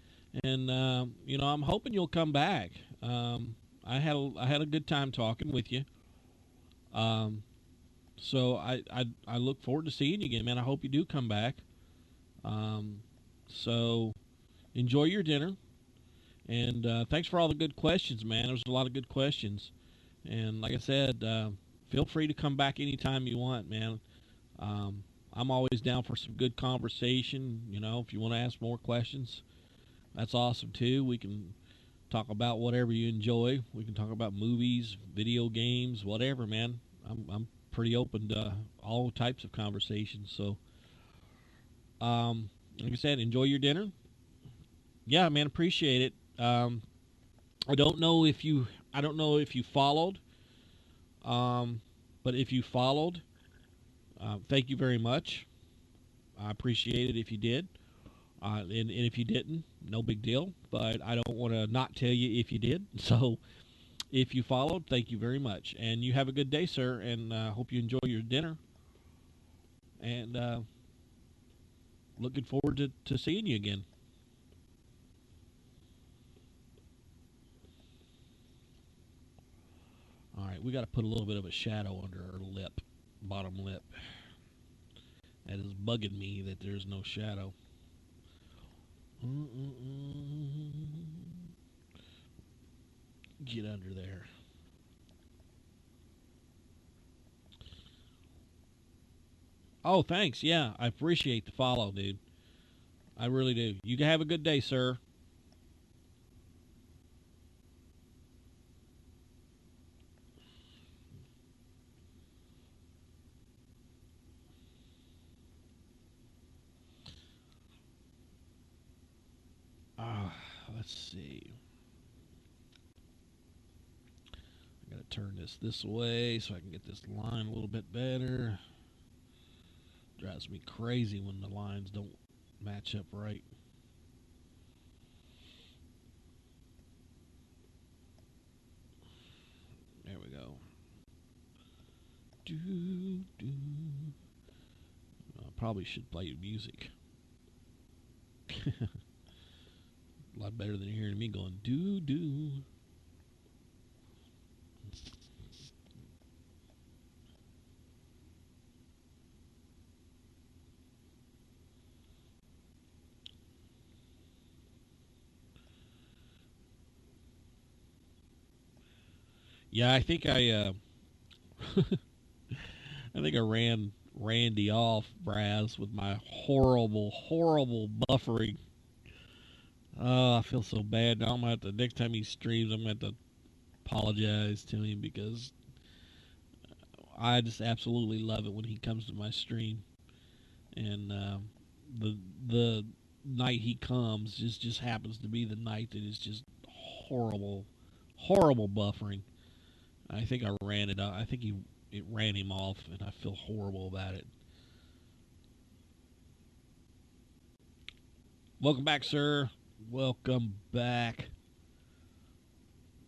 And I'm hoping you'll come back. I had a good time talking with you. Um, so I look forward to seeing you again, man. I hope you do come back. Um, so enjoy your dinner, and thanks for all the good questions, man. There's a lot of good questions, and like I said, feel free to come back anytime you want, man. I'm always down for some good conversation. If you want to ask more questions, That's awesome too. We can talk about whatever you enjoy. We can talk about movies, video games, whatever, man. I'm pretty open to all types of conversations. So, like I said, enjoy your dinner. Yeah, man, appreciate it. I don't know if you followed, um, but if you followed, thank you very much. I appreciate it if you did. And if you didn't, no big deal. But I don't want to not tell you if you did. So if you followed, thank you very much. And you have a good day, sir. And hope you enjoy your dinner. And looking forward to seeing you again. All right, we got to put a little bit of a shadow under our lip, bottom lip. That is bugging me that there's no shadow. Get under there. Oh, thanks. Yeah, I appreciate the follow, dude. I really do. You have a good day, sir. Let's see. I gotta turn this way so I can get this line a little bit better. Drives me crazy when the lines don't match up right. There we go. Do do. I probably should play music. A lot better than hearing me going do do. Yeah, I think I think I ran Randy off, Braz, with my horrible buffering. Oh, I feel so bad. Now I'm gonna have to, next time he streams, I'm gonna have to apologize to him because I just absolutely love it when he comes to my stream. And the the night he comes just happens to be the night that is just horrible buffering. I think I ran it. I think it ran him off, and I feel horrible about it. Welcome back, sir. Welcome back.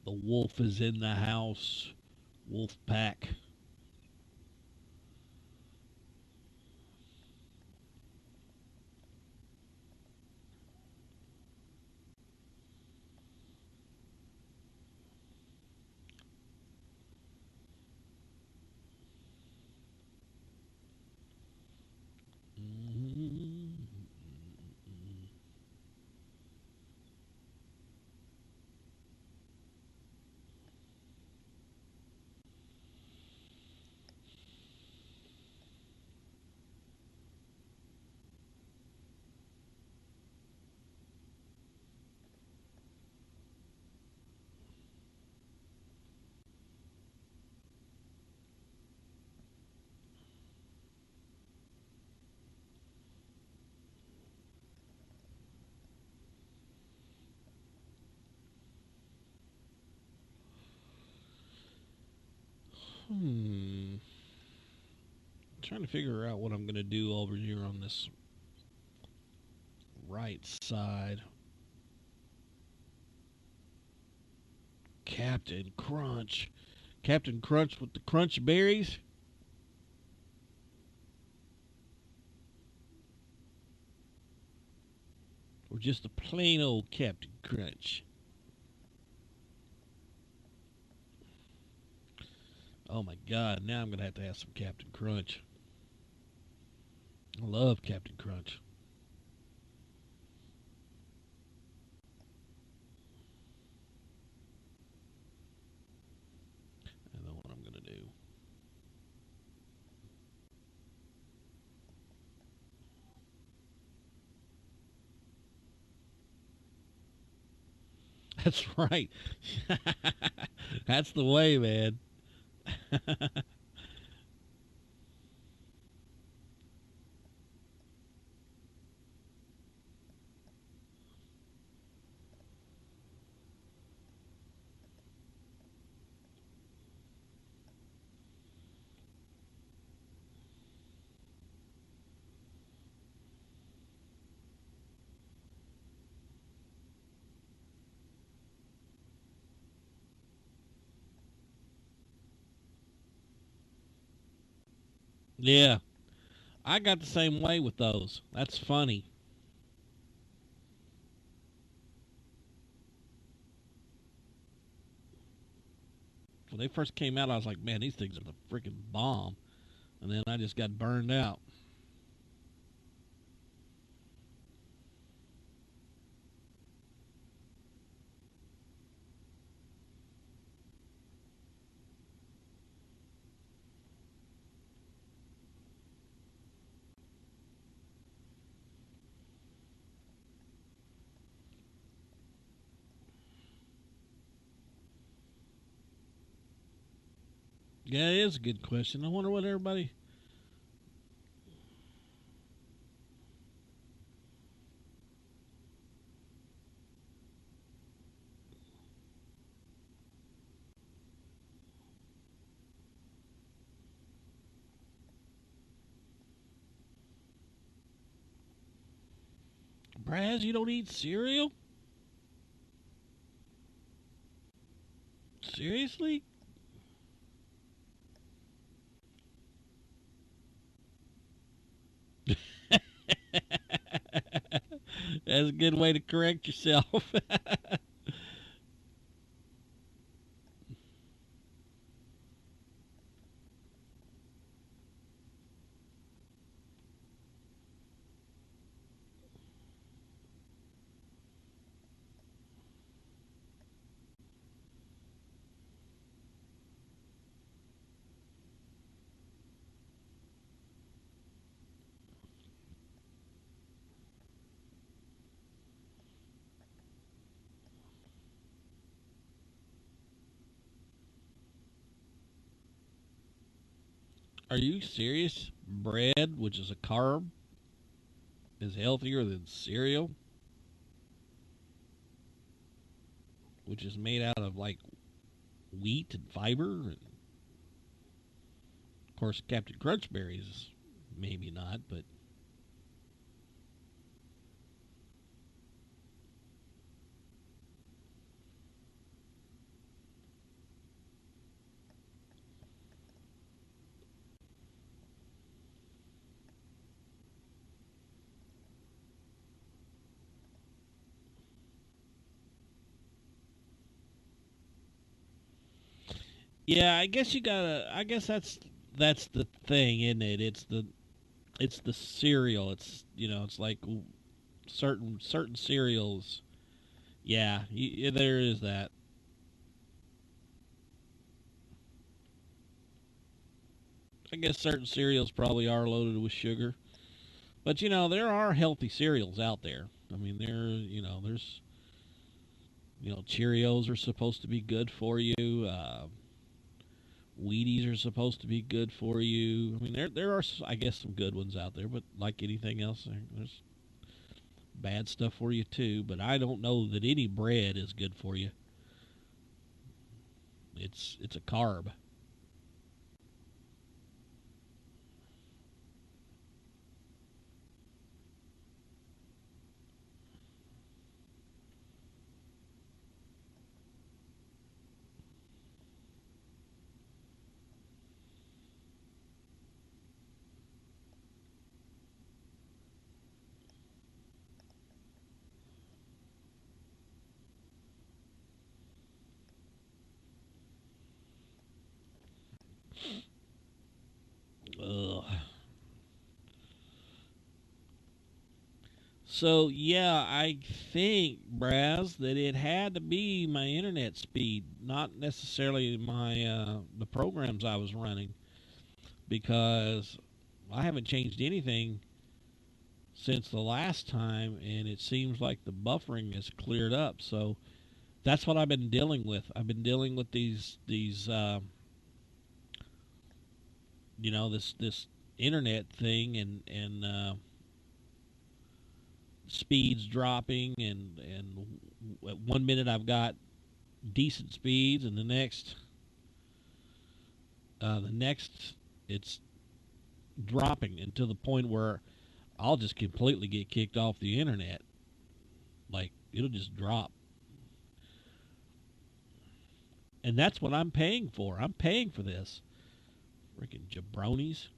The wolf is in the house. Wolf pack. Hmm. Trying to figure out what I'm going to do over here on this right side. Captain Crunch. Captain Crunch with the crunch berries. Or just a plain old Captain Crunch. Oh my God, now I'm going to have some Captain Crunch. I love Captain Crunch. I know what I'm going to do. That's right. That's the way, man. Yeah, I got the same way with those. That's funny. When they first came out, I was like, man, these things are the freaking bomb. And then I just got burned out. Yeah, it is a good question. I wonder what everybody. Braz, you don't eat cereal? Seriously? That's a good way to correct yourself. Are you serious? Bread, which is a carb, is healthier than cereal, which is made out of like wheat and fiber. And of course, Captain Crunch berries, maybe not, but yeah, I guess you gotta. I guess that's the thing, isn't it? It's the cereal. It's it's like certain cereals. Yeah, there is that. I guess certain cereals probably are loaded with sugar, but there are healthy cereals out there. I mean, there's Cheerios are supposed to be good for you. Wheaties are supposed to be good for you. I mean, there are I guess some good ones out there, but like anything else, there's bad stuff for you too. But I don't know that any bread is good for you. It's a carb. Ugh. So yeah, I think Braz that it had to be my internet speed, not necessarily my the programs I was running, because I haven't changed anything since the last time, and it seems like the buffering is cleared up. So That's what I've been dealing with. I've been dealing with these this internet thing, and speeds dropping, and at 1 minute I've got decent speeds, and the next it's dropping, and to the point where I'll just completely get kicked off the internet. Like, it'll just drop. And that's what I'm paying for. I'm paying for this. Freaking jabronis.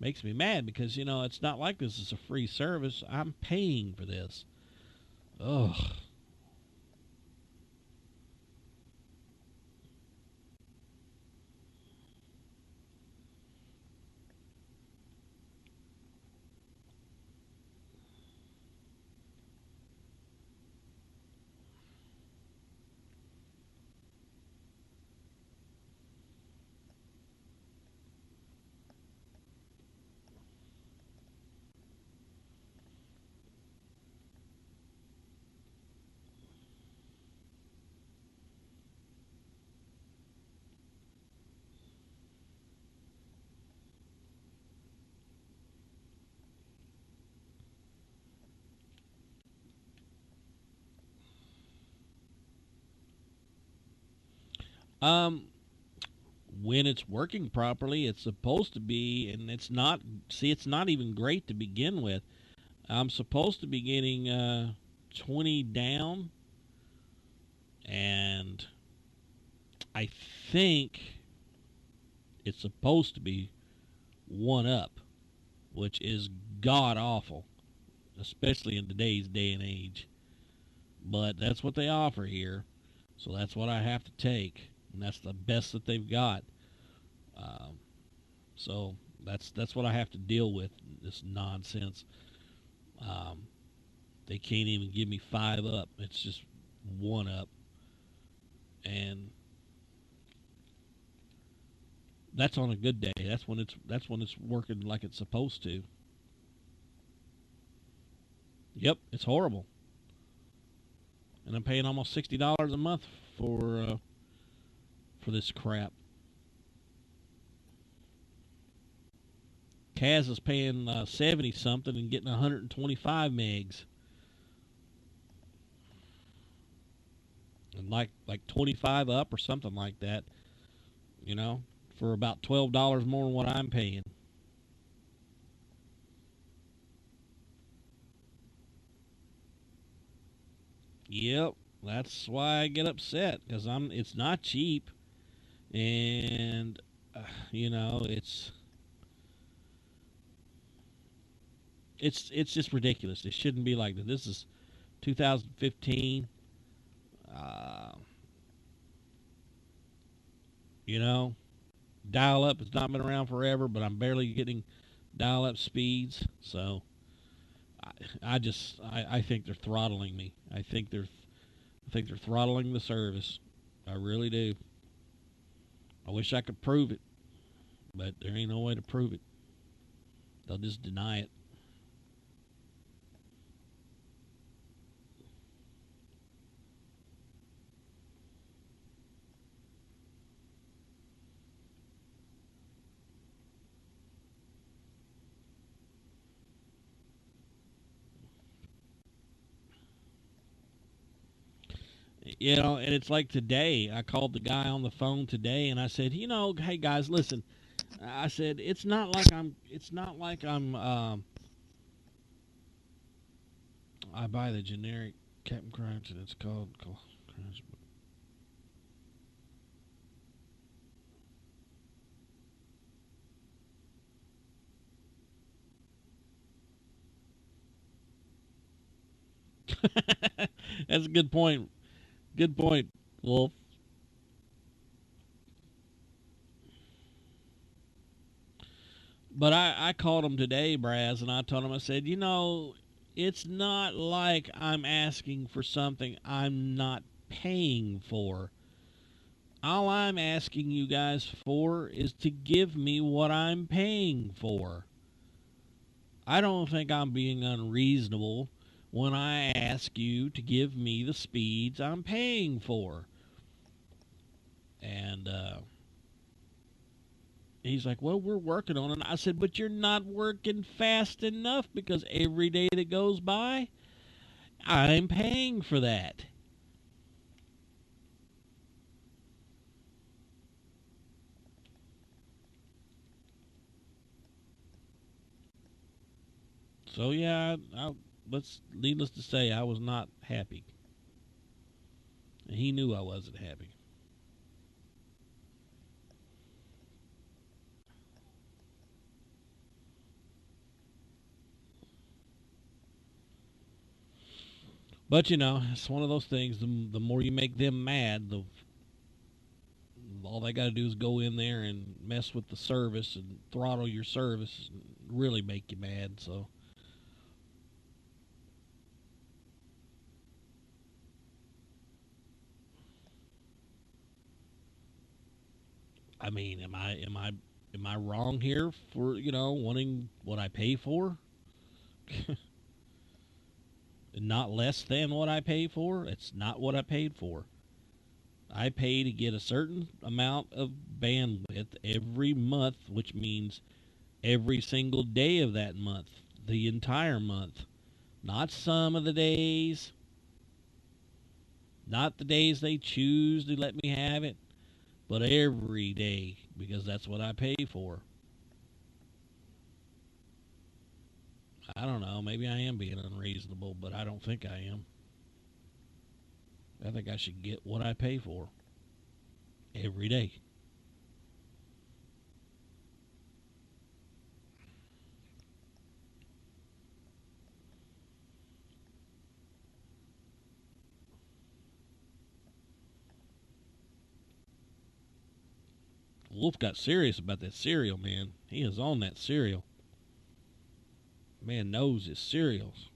Makes me mad because, it's not like this is a free service. I'm paying for this. Ugh. Um, when it's working properly, it's supposed to be, and it's not. See, it's not even great to begin with. I'm supposed to be getting 20 down, and I think it's supposed to be 1 up, which is god awful, especially in today's day and age. But that's what they offer here, so that's what I have to take, and that's the best that they've got. Um, so that's what I have to deal with. This nonsense. Um, they can't even give me 5 up. It's just 1 up, and that's on a good day. That's when it's working like it's supposed to. Yep, it's horrible, and I'm paying almost $60 a month for this crap. Kaz is paying 70 something and getting 125 megs, and like 25 up or something like that. You know, for about $12 more than what I'm paying. Yep, that's why I get upset, because It's not cheap, and you know it's just ridiculous. It shouldn't be like that. This is 2015. Uh, you know, dial up has not been around forever, but I'm barely getting dial up speeds. So I think they're throttling me. I think they're throttling the service. I really do. I wish I could prove it, but there ain't no way to prove it. They'll just deny it. And it's like today. I called the guy on the phone today, and I said, hey guys, listen. I said it's not like I'm. I buy the generic Captain Crunch, and it's called Crunch. That's a good point. Good point, Wolf. But I called him today, Braz, and I told him, I said, it's not like I'm asking for something I'm not paying for. All I'm asking you guys for is to give me what I'm paying for. I don't think I'm being unreasonable when I ask you to give me the speeds I'm paying for. And he's like, well, we're working on it. I said, but you're not working fast enough because every day that goes by, I'm paying for that. So yeah, let's needless to say, I was not happy. And he knew I wasn't happy. But you know, it's one of those things. The more you make them mad, the all they got to do is go in there and mess with the service and throttle your service and really make you mad. So, I mean, am I wrong here for wanting what I pay for, and not less than what I pay for? It's not what I paid for. I pay to get a certain amount of bandwidth every month, which means every single day of that month, the entire month, not some of the days, not the days they choose to let me have it, but every day because that's what I pay for. I don't know. Maybe I am being unreasonable, but I don't think I am. I think I should get what I pay for every day. Wolf got serious about that cereal, man. He is on that cereal. Man knows his cereals.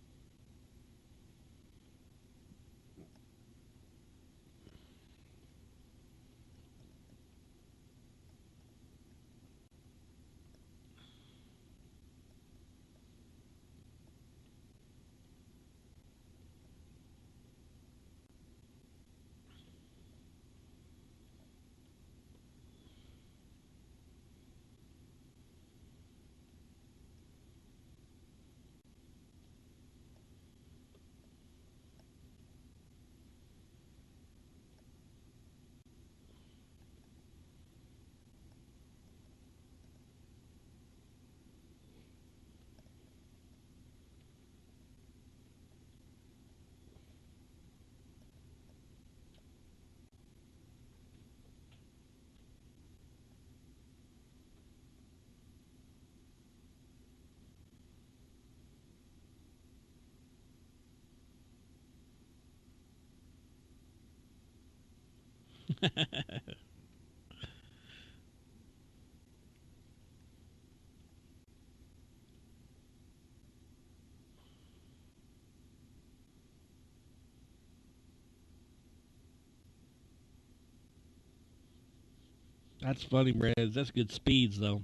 That's funny, Brad. That's good speeds, though.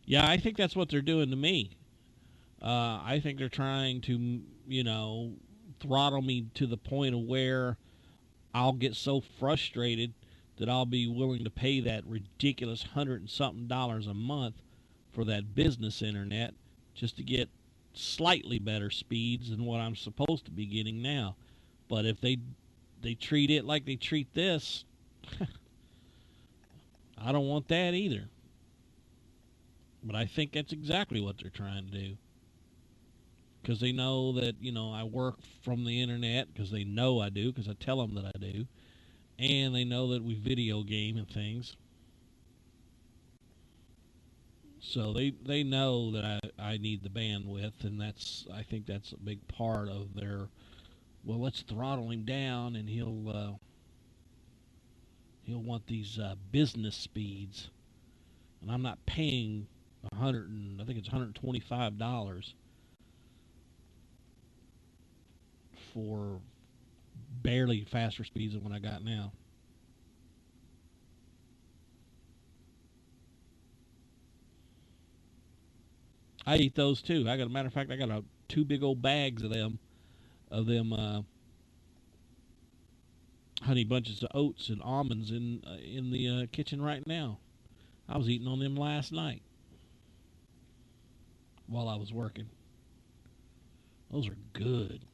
Yeah, I think that's what they're doing to me. I think they're trying to, throttle me to the point of where I'll get so frustrated that I'll be willing to pay that ridiculous hundred and something dollars a month for that business internet just to get slightly better speeds than what I'm supposed to be getting now. But if they treat it like they treat this, I don't want that either. But I think that's exactly what they're trying to do. Because they know that, I work from the internet, because they know I do, because I tell them that I do. And they know that we video game and things. So they know that I need the bandwidth, and I think that's a big part of their, well, let's throttle him down, and he'll want these business speeds, and I'm not paying I think it's $125 for barely faster speeds than what I got now. I eat those too. I got a matter of fact, I got two big old bags of them honey bunches of oats and almonds in the kitchen right now. I was eating on them last night while I was working. Those are good.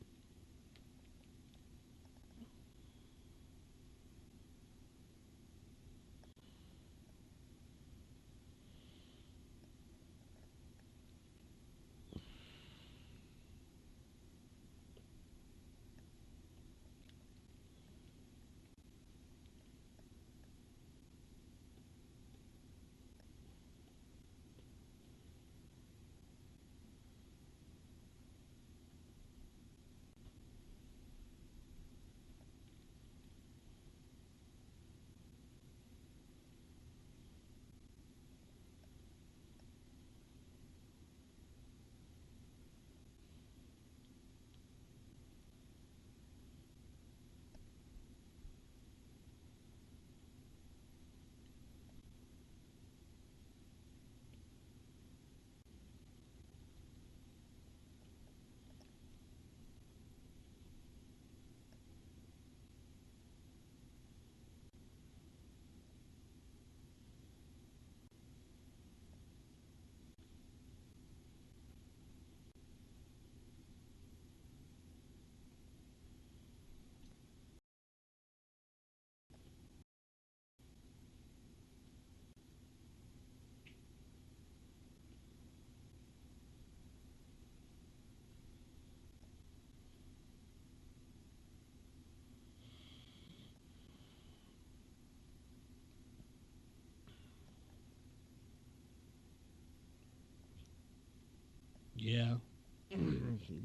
Yeah,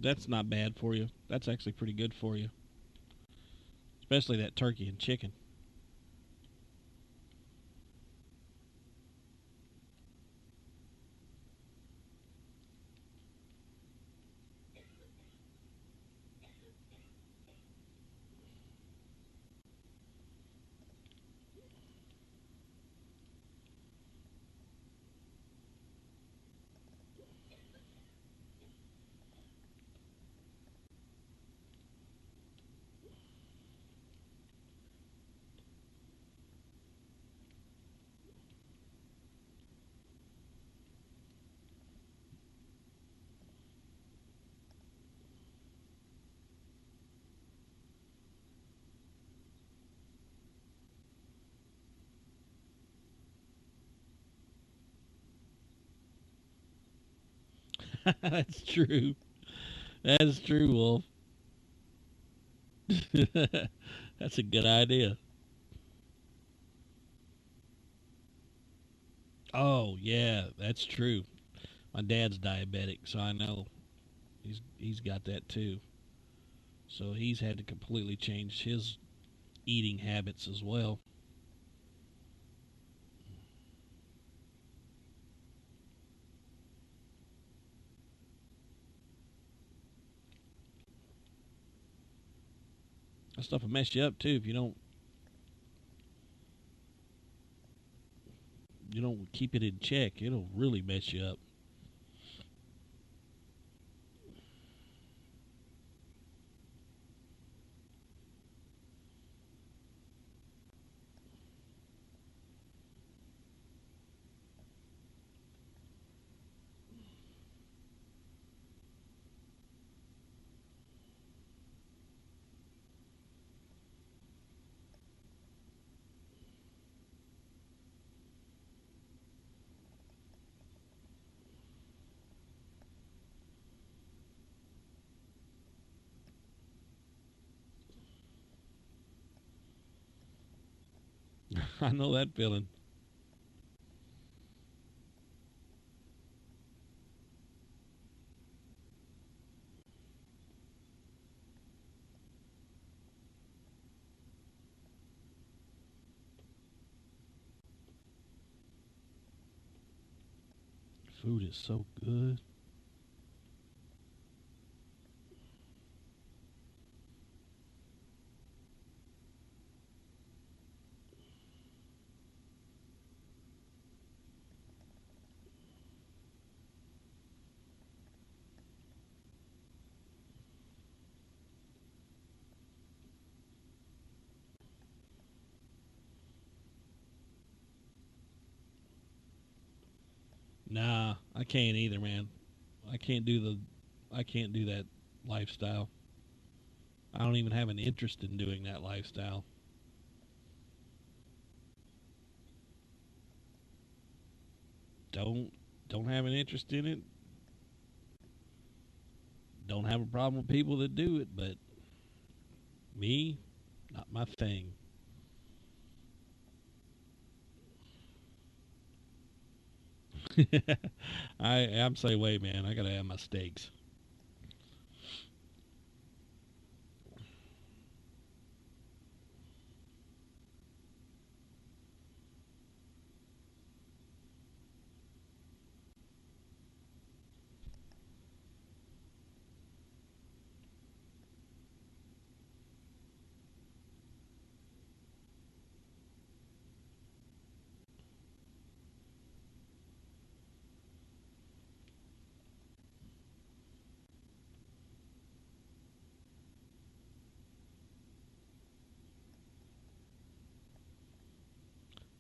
that's not bad for you. That's actually pretty good for you, especially that turkey and chicken. That's true. That's true, Wolf. That's a good idea. Oh yeah, that's true. My dad's diabetic, so I know he's got that too. So he's had to completely change his eating habits as well. That stuff will mess you up too if you don't keep it in check. It'll really mess you up. I know that feeling. Food is so good. Nah, I can't either, man. I can't do the I can't do that lifestyle. I don't even have an interest in doing that lifestyle. Don't don't have an interest in it. Don't have a problem with people that do it, but me, not my thing. I'm say wait, man. I gotta have my steaks.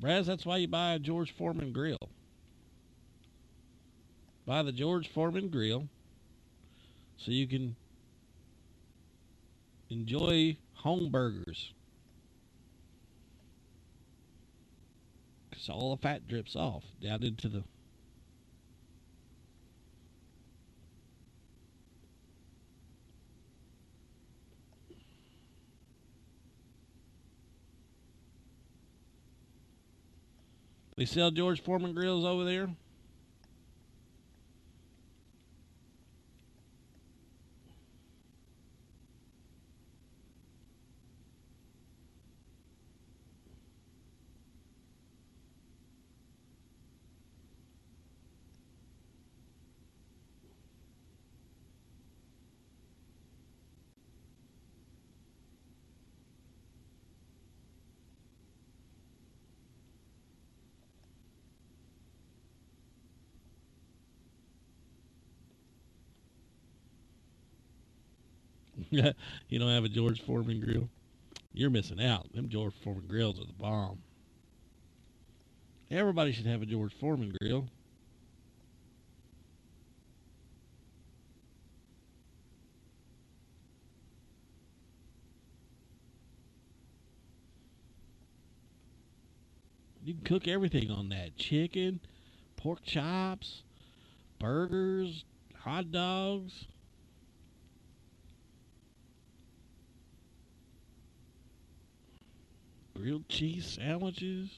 Braz, that's why you buy a George Foreman grill. Buy the George Foreman grill so you can enjoy home burgers. Because all the fat drips off down into the. They sell George Foreman grills over there. You don't have a George Foreman grill. You're missing out. Them George Foreman grills are the bomb. Everybody should have a George Foreman grill. You can cook everything on that: chicken, pork chops, burgers, hot dogs, grilled cheese sandwiches,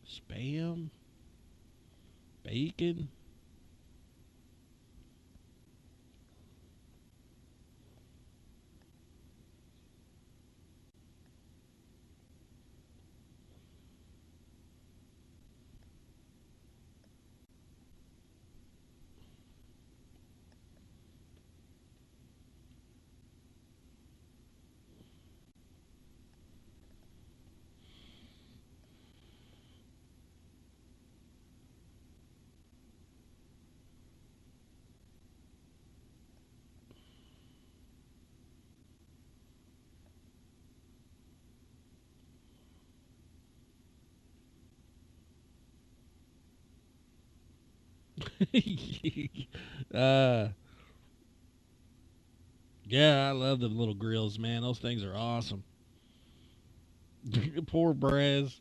spam, bacon. uh, yeah, I love them little grills, man. Those things are awesome. Poor Braz.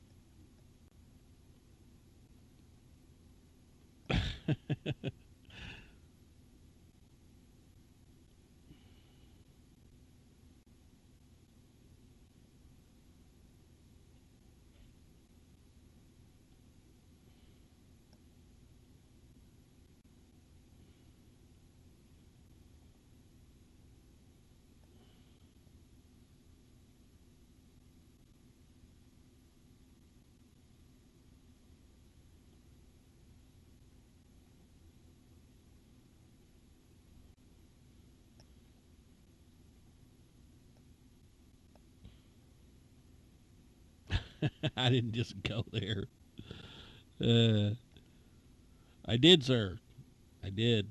I didn't just go there. Uh, I did, sir. I did.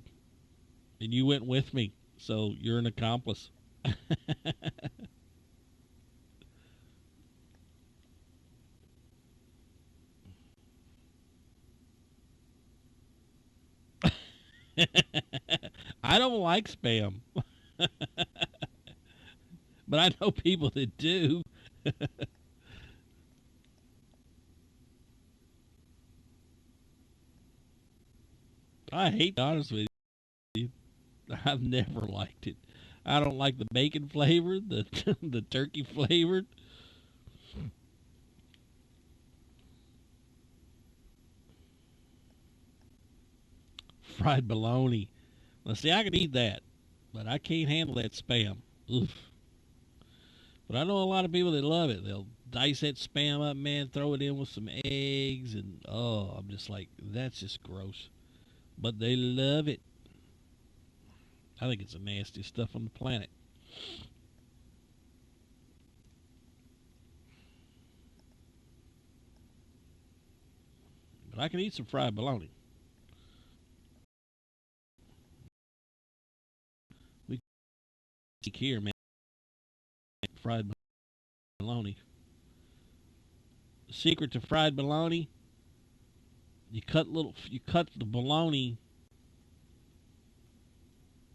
And you went with me, so you're an accomplice. I don't like spam, but I know people that do. I hate, to be honest with you. I've never liked it. I don't like the bacon flavor, the the turkey flavored fried bologna. Let's see, I can eat that, but I can't handle that spam. Oof. But I know a lot of people that love it. They'll dice that spam up, man, throw it in with some eggs, and oh, I'm just like, that's just gross. But they love it. I think it's the nastiest stuff on the planet. But I can eat some fried bologna. We take here, man, fried bologna. The secret to fried bologna: you cut the bologna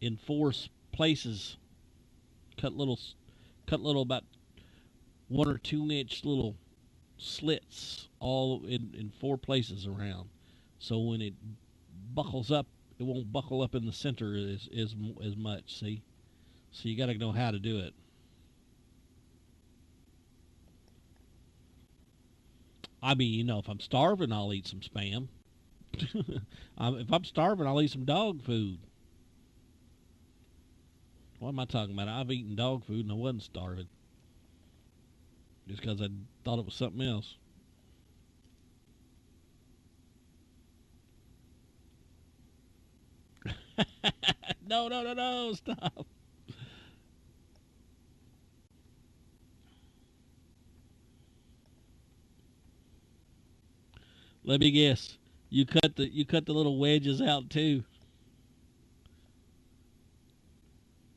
in four places. Cut little, cut little about 1 or 2 inch little slits all in four places around. So when it buckles up, it won't buckle up in the center as much. See, so you got to know how to do it. I mean, if I'm starving, I'll eat some spam. If I'm starving, I'll eat some dog food. What am I talking about? I've eaten dog food and I wasn't starving just because I thought it was something else. No, no, no, no! Stop. Let me guess. You cut the little wedges out too.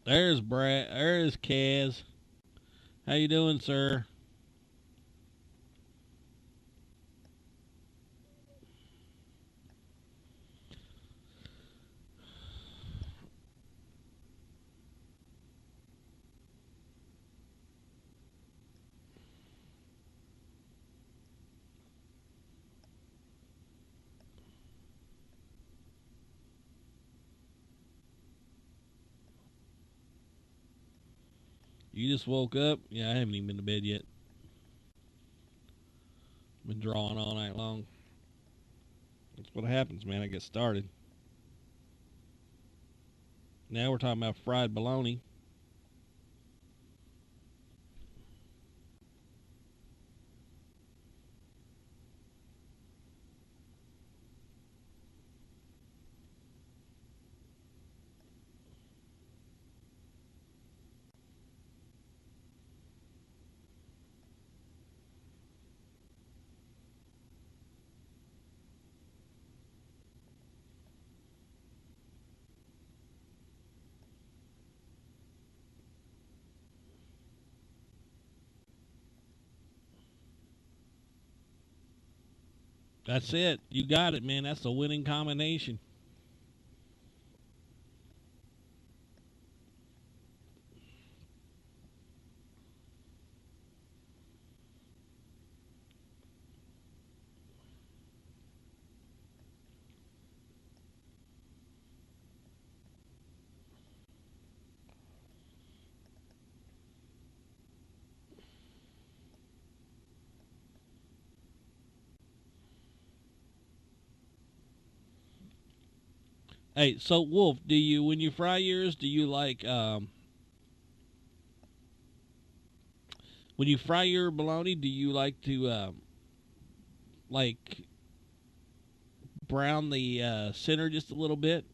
There's Brad. There's Kaz. How you doing, sir? You just woke up? Yeah, I haven't even been to bed yet. Been drawing all night long. That's what happens, man. I get started. Now we're talking about fried bologna. That's it. You got it, man. That's a winning combination. Hey, so Wolf, do you when you fry yours, do you like when you fry your bologna, do you like to like brown the center just a little bit?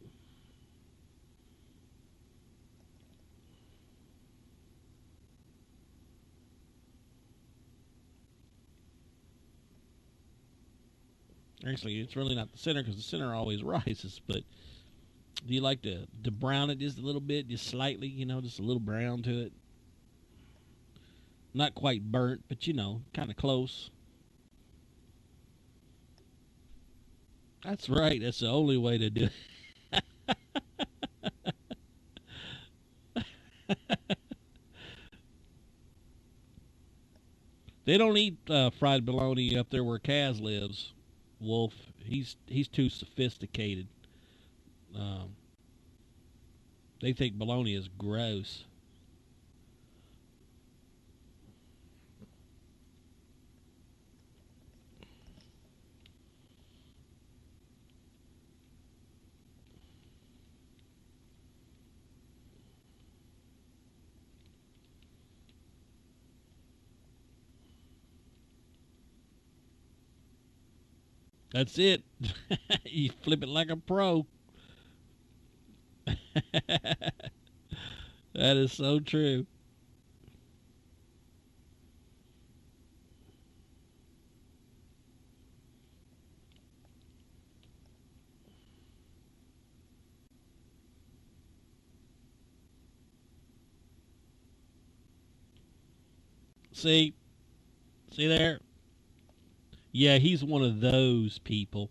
Actually, it's really not the center because the center always rises. But do you like to brown it just a little bit, just slightly? Just a little brown to it. Not quite burnt, but kind of close. That's right. That's the only way to do it. They don't eat fried bologna up there where Kaz lives. Wolf, he's too sophisticated. Um, they think bologna is gross. That's it. You flip it like a pro. That is so true. See, see there. Yeah, he's one of those people.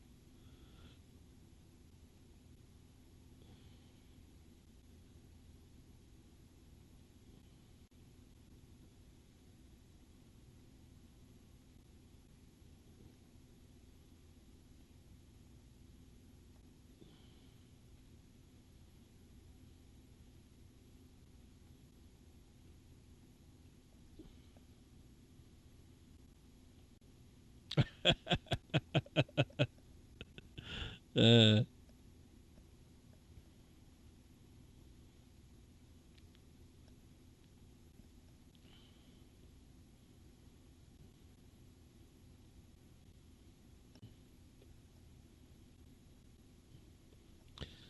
uh,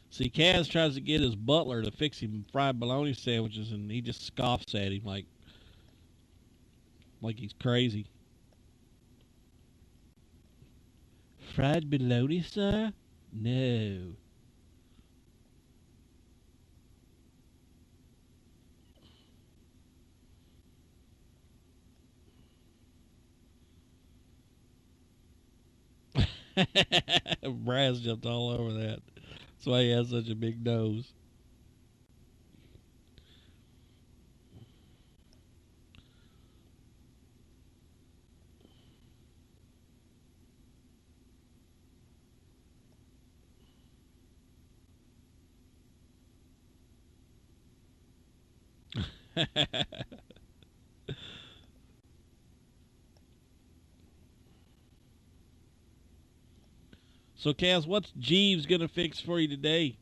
See, Kaz tries to get his butler to fix him fried bologna sandwiches, and he just scoffs at him like he's crazy. Fried bologna, sir? No. Brass jumped all over that. That's why he has such a big nose. So, Kaz, what's Jeeves gonna fix for you today?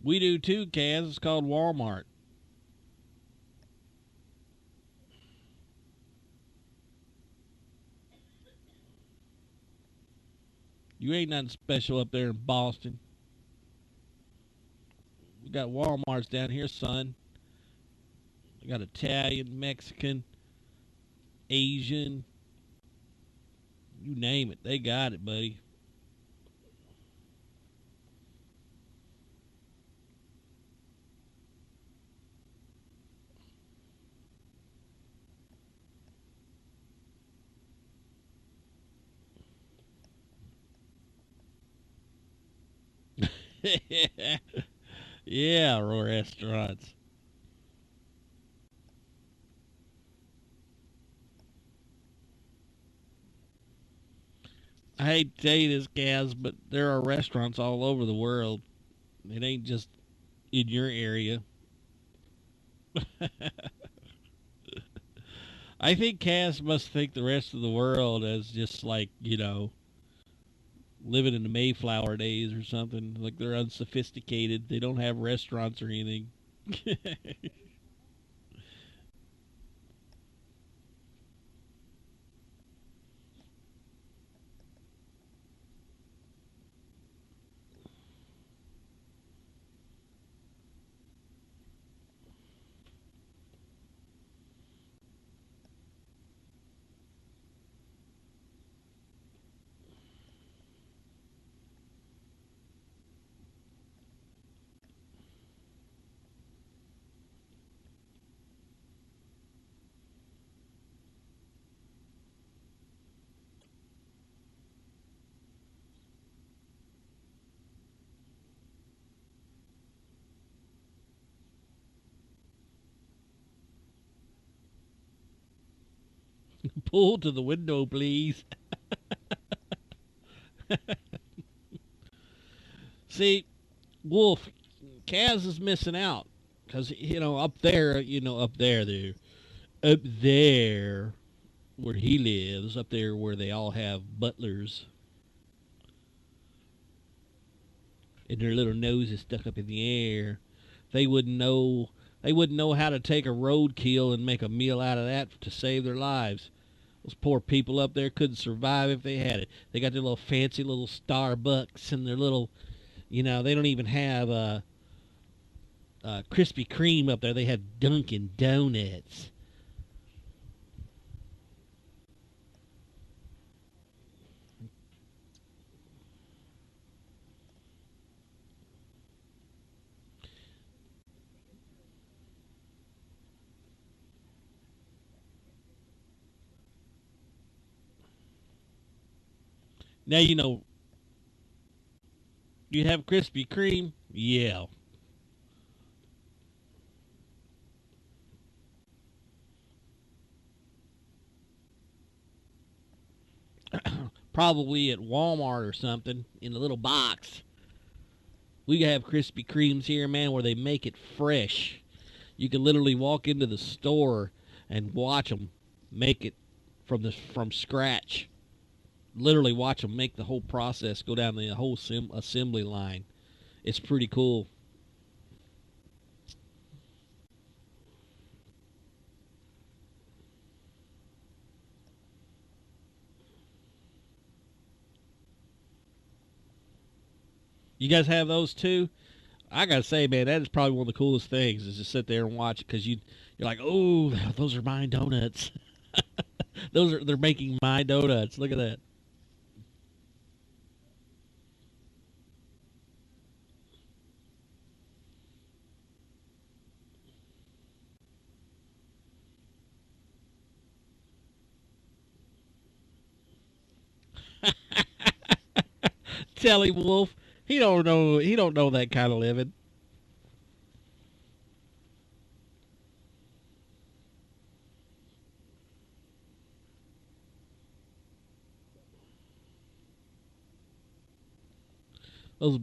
We do too, Kaz. It's called Walmart. You ain't nothing special up there in Boston. We got Walmarts down here, son. We got Italian, Mexican, Asian, you name it. They got it, buddy. Yeah, restaurants. I hate to tell you this, Gaz, but there are restaurants all over the world. It ain't just in your area. I think Cass must think the rest of the world as just like, living in the Mayflower days or something. Like they're unsophisticated. They don't have restaurants or anything. Pull to the window, please. See, Wolf, Kaz is missing out because up there, up there where he lives, up there where they all have butlers and their little noses stuck up in the air. They wouldn't know. They wouldn't know how to take a roadkill and make a meal out of that to save their lives. Those poor people up there couldn't survive if they had it. They got their little fancy little Starbucks and their little, they don't even have Krispy Kreme up there. They have Dunkin' Donuts. Now you have Krispy Kreme. Yeah, probably at Walmart or something in a little box. We have Krispy Kremes here, man, where they make it fresh. You can literally walk into the store and watch them make it from scratch. Literally watch them make the whole process go down the whole assembly line. It's pretty cool. You guys have those too? I gotta say, man, that is probably one of the coolest things is to sit there and watch it because you're like, oh, those are my donuts. They're making my donuts. Look at that. Tell him, Wolf. He don't know. He don't know that kind of living. Those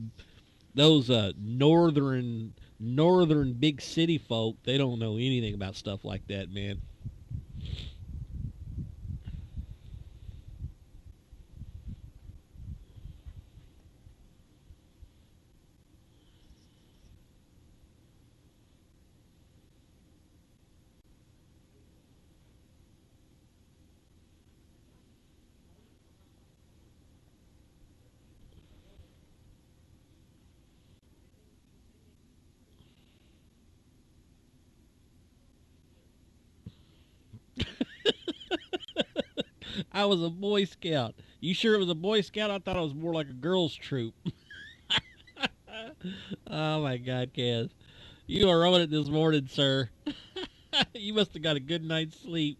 those northern big city folk. They don't know anything about stuff like that, man. I was a Boy Scout. You sure it was a Boy Scout? I thought it was more like a girls' troop. Oh my God, Kaz. You are on it this morning, sir. You must have got a good night's sleep.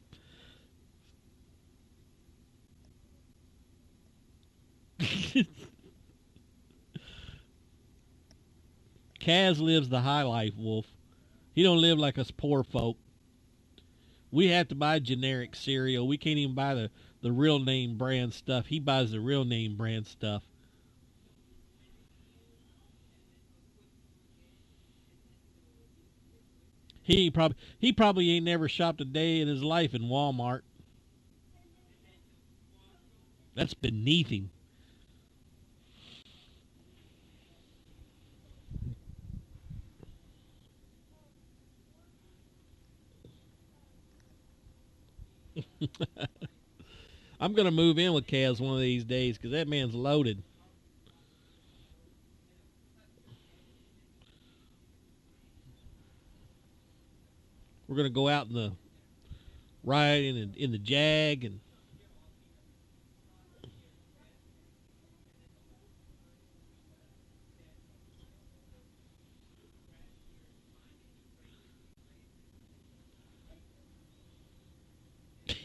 Kaz lives the high life, Wolf. He don't live like us poor folk. We have to buy generic cereal. We can't even buy the real name brand stuff. He buys the real name brand stuff. He probably ain't never shopped a day in his life in Walmart. That's beneath him. I'm gonna move in with Kaz one of these days because that man's loaded. We're gonna go out in the ride in the Jag and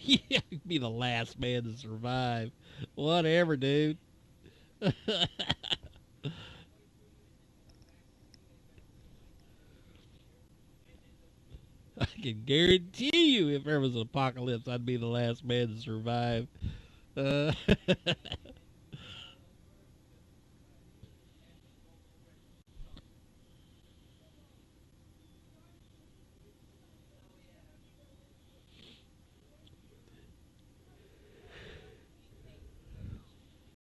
yeah, be the last man to survive. Whatever, dude. I can guarantee you, if there was an apocalypse, I'd be the last man to survive. Uh,